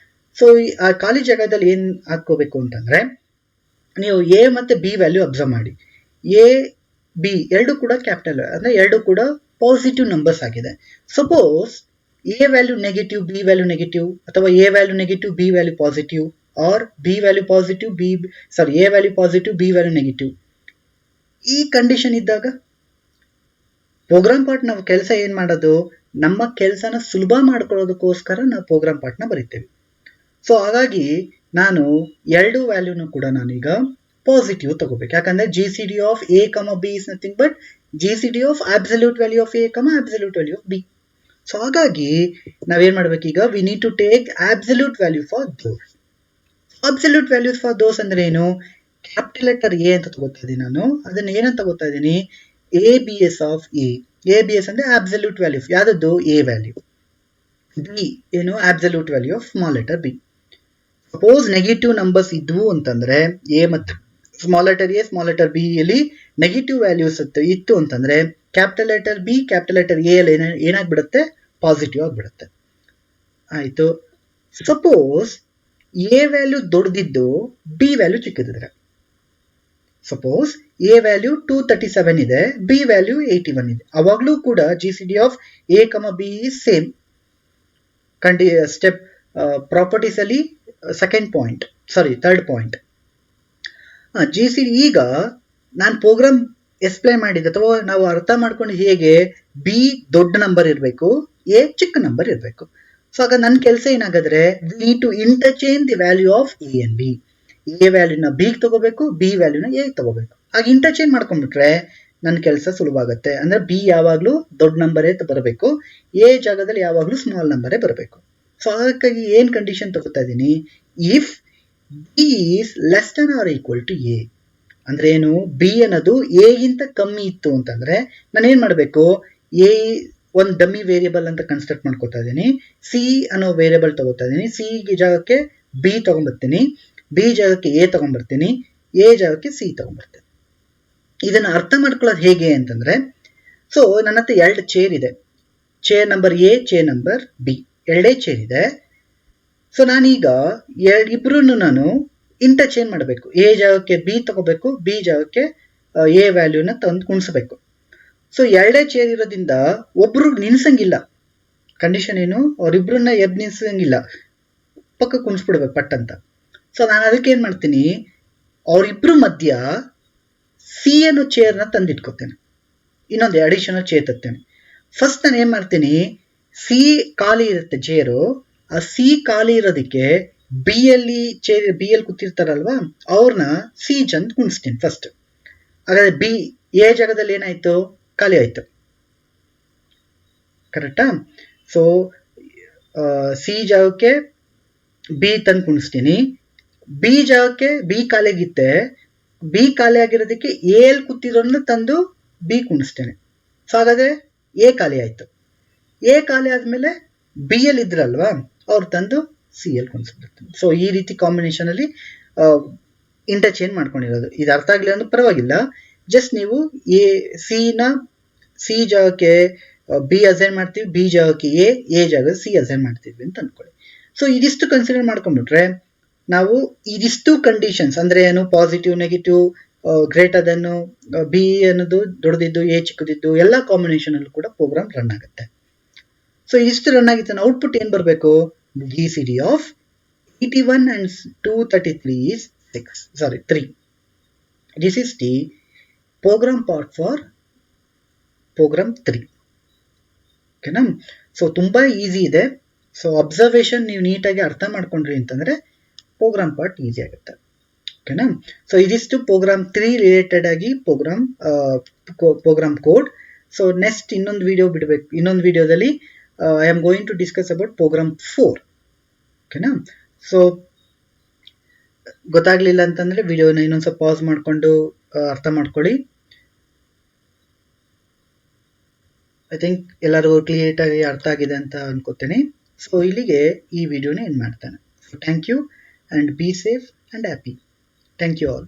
ಸೊ ಆ ಖಾಲಿ ಜಾಗದಲ್ಲಿ ಏನು ಹಾಕ್ಕೋಬೇಕು ಅಂತಂದರೆ, ನೀವು ಎ ಮತ್ತು ಬಿ ವ್ಯಾಲ್ಯೂ ಅಬ್ಸರ್ವ್ ಮಾಡಿ. ಎ ಬಿ ಎರಡು ಕೂಡ ಕ್ಯಾಪಿಟಲ್, ಅಂದರೆ ಎರಡು ಕೂಡ ಪಾಸಿಟಿವ್ ನಂಬರ್ಸ್ ಆಗಿದೆ. Suppose A value negative, B value negative, ಅಥವಾ A value negative, B value positive, or B value positive, A value positive, B value negative. ಈ condition ಇದ್ದಾಗ ಪ್ರೋಗ್ರಾಮ್ ಪಾರ್ಟ್ ನಾವು ಕೆಲಸ ಏನು ಮಾಡೋದು, ನಮ್ಮ ಕೆಲಸನ ಸುಲಭ ಮಾಡ್ಕೊಳ್ಳೋದಕ್ಕೋಸ್ಕರ ನಾವು ಪ್ರೋಗ್ರಾಮ್ ಪಾರ್ಟ್ನ ಬರಿತೇವೆ. ಸೊ ಹಾಗಾಗಿ ನಾನು ಎರಡು ವ್ಯಾಲ್ಯೂನು ಕೂಡ ನಾನೀಗ ಪಾಸಿಟಿವ್ ತಗೋಬೇಕು. ಯಾಕಂದರೆ GCD of A comma B is nothing but GCD of absolute value of A comma absolute value of B. So ಹಾಗಾಗಿ ನಾವೇನ್ ಮಾಡ್ಬೇಕೀಗ, we need to take absolute value for those. Absolute values for those ಅಂದ್ರೆ ಏನು, capital letter A ಅಂತ ತಗೋತಾ ಇದ್ದೀನಿ ನಾನು, ಅದನ್ನ ಏನಂತ ತಗೋತಾ ಇದ್ದೀನಿ, A B S of A. A B S ಅಂದ್ರೆ ಆಬ್ಸಲ್ಯೂಟ್ ವ್ಯಾಲ್ಯೂ ಯಾವ್ದದ್ದು, ಎ ವ್ಯಾಲ್ಯೂ. ಬಿ ಏನು, absolute value of small letter B. Suppose negative numbers ಇದ್ವು ಅಂತಂದ್ರೆ ಎ ಮತ್ತು small letter A small letter B ಅಲ್ಲಿ ನೆಗೆಟಿವ್ ವ್ಯಾಲ್ಯೂಸ್ ಇತ್ತು ಅಂತಂದ್ರೆ capital letter B capital letter A ಅಲ್ಲಿ ಏನಾಗ್ಬಿಡುತ್ತೆ, ಪಾಸಿಟಿವ್ ಆಗಿಬಿಡುತ್ತೆ. ಆಯ್ತು. ಸಪೋಸ್ ಎ ವ್ಯಾಲ್ಯೂ ದೊಡ್ಡದಿದ್ದು ಬಿ ವ್ಯಾಲ್ಯೂ ಚಿಕ್ಕದಿದ್ರೆ, ಸಪೋಸ್ ಎ ವ್ಯಾಲ್ಯೂ 237 ಇದೆ, ಬಿ ವ್ಯಾಲ್ಯೂ 81 ಇದೆ, ಅವಾಗ್ಲೂ ಕೂಡ G C D of A comma B is same. Step properties ಅಲ್ಲಿ second point, third point. G C D ಈಗ ನಾನು ಪ್ರೋಗ್ರಾಮ್ ಎಕ್ಸ್ಪ್ಲೈನ್ ಮಾಡಿದ್ದೆ ಅಥವಾ ನಾವು ಅರ್ಥ ಮಾಡ್ಕೊಂಡು ಹೇಗೆ, ಬಿ ದೊಡ್ಡ ನಂಬರ್ ಇರಬೇಕು, ಎ ಚಿಕ್ಕ ನಂಬರ್ ಇರಬೇಕು. ಸೊ ಆಗ ನನ್ನ ಕೆಲಸ ಏನಾಗಾದ್ರೆ, we need to interchange the value of A and B. A ವ್ಯಾಲ್ಯೂನ ಬಿಗೆ ತಗೋಬೇಕು, ಬಿ ವ್ಯಾಲ್ಯೂನ ಎ ತಗೋಬೇಕು. ಆಗ ಇಂಟರ್ಚೇಂಜ್ ಮಾಡ್ಕೊಂಡ್ಬಿಟ್ರೆ ನನ್ನ ಕೆಲಸ ಸುಲಭ ಆಗುತ್ತೆ. ಅಂದ್ರೆ ಬಿ ಯಾವಾಗಲೂ ದೊಡ್ಡ ನಂಬರೇ ಬರಬೇಕು, ಎ ಜಾಗದಲ್ಲಿ ಯಾವಾಗಲೂ ಸ್ಮಾಲ್ ನಂಬರೇ ಬರಬೇಕು. ಸೊ ಅದಕ್ಕಾಗಿ ಏನು ಕಂಡೀಷನ್ ತಗೋತಾ ಇದ್ದೀನಿ, if B is less than or equal to A. ಅಂದ್ರೆ ಏನು, ಬಿ ಅನ್ನೋದು ಎ ಗಿಂತ ಕಮ್ಮಿ ಇತ್ತು ಅಂತಂದ್ರೆ ನಾನು ಏನ್ ಮಾಡಬೇಕು, ಎ ಒಂದು ಡಮ್ಮಿ ವೇರಿಯಬಲ್ ಅಂತ ಕನ್ಸ್ಟ್ರಕ್ಟ್ ಮಾಡ್ಕೋತಾ ಇದ್ದೀನಿ, ಸಿ ಅನ್ನೋ ವೇರಿಯಬಲ್ ತಗೋತಾ ಇದ್ದೀನಿ, ಸಿ ಜಾಗಕ್ಕೆ ಬಿ ತಗೊಂಡ್ಬರ್ತೀನಿ, ಬಿ ಜಾಗಕ್ಕೆ ಎ ತಗೊಂಡ್ಬರ್ತೀನಿ, ಎ ಜಾಗಕ್ಕೆ ಸಿ ತಗೊಂಡ್ಬರ್ತೀನಿ. ಇದನ್ನ ಅರ್ಥ ಮಾಡ್ಕೊಳ್ಳೋದು ಹೇಗೆ ಅಂತಂದ್ರೆ, ಸೊ ನನ್ನ ಹತ್ರ 2 ಚೇರ್ ಇದೆ, chair number A, chair number B, ಎರಡೇ ಚೇರ್ ಇದೆ. ಸೊ ನಾನೀಗ ಇಬ್ರು ನಾನು ಇಂಟರ್ಚೇಂಜ್ ಮಾಡಬೇಕು, ಎ ಜಾಗಕ್ಕೆ ಬಿ ತಗೋಬೇಕು, ಬಿ ಜಾಗಕ್ಕೆ ಎ ವ್ಯಾಲ್ಯೂನ ತಂದು ಕುಣಿಸ್ಬೇಕು. ಸೊ ಎರಡೇ ಚೇರ್ ಇರೋದ್ರಿಂದ ಒಬ್ರು ನಿಲ್ಸಂಗಿಲ್ಲ. ಕಂಡೀಷನ್ ಏನು, ಅವ್ರಿಬ್ರನ್ನ ಎದ್ದು ನಿಲ್ಸಂಗಿಲ್ಲ, ಪಕ್ಕ ಕುಣಿಸ್ಬಿಡ್ಬೇಕು ಪಟ್ ಅಂತ. ಸೊ ನಾನು ಅದಕ್ಕೆ ಏನ್ ಮಾಡ್ತೀನಿ, ಅವರಿಬ್ರು ಮಧ್ಯ ಸಿ ಅನ್ನೋ ಚೇರ್ನ ತಂದಿಟ್ಕೋತೇನೆ, ಇನ್ನೊಂದು ಅಡಿಷನಲ್ ಚೇರ್ ತರ್ತೇನೆ. ಫಸ್ಟ್ ನಾನು ಏನ್ ಮಾಡ್ತೀನಿ, ಸಿ ಖಾಲಿ ಇರುತ್ತೆ ಚೇರು, ಆ ಸಿ ಖಾಲಿ ಇರೋದಕ್ಕೆ ಬಿ ಅಲ್ಲಿ ಕೂತಿರ್ತಾರಲ್ವಾ ಅವ್ರನ್ನ ಸಿ ಚಂದ್ ಕುಣಿಸ್ತೀನಿ ಫಸ್ಟ್. ಹಾಗಾದ್ರೆ ಬಿ ಎ ಜಾಗದಲ್ಲಿ ಏನಾಯ್ತು, ಖಾಲಿ ಆಯ್ತು, ಕರೆಕ್ಟಾ? ಸೊ ಸಿ ಜಾಗಕ್ಕೆ ಬಿ ತಂದು ಕುಣಿಸ್ತೀನಿ, ಬಿ ಜಾಗಕ್ಕೆ ಬಿ ಖಾಲಿಯಾಗಿತ್ತೆ, ಬಿ ಖಾಲಿ ಆಗಿರೋದಕ್ಕೆ ಎ ಅಲ್ಲಿ ಕೂತಿರೋನ್ನ ತಂದು ಬಿ ಕುಣಿಸ್ತೇನೆ. ಸೊ ಹಾಗಾದ್ರೆ ಎ ಖಾಲಿ ಆಯ್ತು. ಎ ಖಾಲಿ ಆದ್ಮೇಲೆ ಬಿ ಎಲ್ ಇದ್ರಲ್ವಾ ಅವ್ರು ತಂದು ಸಿ ಎಲ್ ಕುಣಿಸ್ಬಿಡ್ತೀನಿ. ಸೊ ಈ ರೀತಿ ಕಾಂಬಿನೇಷನ್ ಅಲ್ಲಿ ಇಂಟರ್ಚೇಂಜ್ ಮಾಡ್ಕೊಂಡಿರೋದು. ಇದು ಅರ್ಥ ಆಗ್ಲಿಲ್ಲ ಅಂದ್ರೆ ಪರವಾಗಿಲ್ಲ, ಜಸ್ಟ್ ನೀವು ಸಿ ಜಾಗಕ್ಕೆ ಬಿ ಅಸೈನ್ ಮಾಡ್ತೀವಿ, ಬಿ ಜಾಗಕ್ಕೆ ಎ ಜಾಗ ಸಿ ಅಸೈನ್ ಮಾಡ್ತೀವಿ ಅಂತ ಅನ್ಕೊಳ್ಳಿ. ಸೊ ಇದಿಷ್ಟು ಕನ್ಸಿಡರ್ ಮಾಡ್ಕೊಂಡ್ಬಿಟ್ರೆ ನಾವು ಇದಿಷ್ಟು ಕಂಡೀಷನ್ಸ್ ಅಂದ್ರೆ ಏನು, positive, negative, greater than, B ಅನ್ನೋದು ದೊಡ್ಡದಿದ್ದು, ಎ ಚಿಕ್ಕದಿದ್ದು, ಎಲ್ಲ ಕಾಂಬಿನೇಷನ್ ಅಲ್ಲೂ ಕೂಡ ಪ್ರೋಗ್ರಾಮ್ ರನ್ ಆಗುತ್ತೆ. ಸೊ ಇದಿಷ್ಟು ರನ್ ಆಗಿತ್ತು, ಔಟ್ಪುಟ್ ಏನ್ ಬರಬೇಕು, G C D of 81 and 233 is 3. This is the program part for program 3. ಓಕೆನಾ? ಸೊ ತುಂಬಾ ಈಸಿ ಇದೆ. ಸೊ ಅಬ್ಸರ್ವೇಷನ್ ನೀವು ನೀಟಾಗಿ ಅರ್ಥ ಮಾಡ್ಕೊಂಡ್ರಿ ಅಂತಂದ್ರೆ ಪ್ರೋಗ್ರಾಮ್ ಪಾರ್ಟ್ ಈಸಿ ಆಗುತ್ತೆ. ಓಕೆನಾ? ಸೊ ಇದಿಷ್ಟು ಪ್ರೋಗ್ರಾಮ್ 3 ರಿಲೇಟೆಡ್ ಆಗಿ ಪ್ರೋಗ್ರಾಮ್ ಕೋಡ್. ಸೊ ನೆಕ್ಸ್ಟ್ ಇನ್ನೊಂದು ವಿಡಿಯೋದಲ್ಲಿ I am going to discuss about program 4. ಓಕೆನಾ? ಸೊ ಗೊತ್ತಾಗ್ಲಿಲ್ಲ ಅಂತಂದ್ರೆ ವಿಡಿಯೋನ ಇನ್ನೊಂದ್ಸಲ ಪಾಸ್ ಮಾಡ್ಕೊಂಡು ಅರ್ಥ ಮಾಡ್ಕೊಳ್ಳಿ. ಐ ಥಿಂಕ್ ಎಲ್ಲರಿಗೂ ಕ್ಲಿಯರ್ ಆಗಿ ಅರ್ಥ ಆಗಿದೆ ಅಂತ ಅನ್ಕೋತೇನೆ. ಸೊ ಇಲ್ಲಿಗೆ ಈ ವಿಡಿಯೋನ ಎಂಡ್ ಮಾಡ್ತೇನೆ. Thank you and be safe and happy. Thank you all.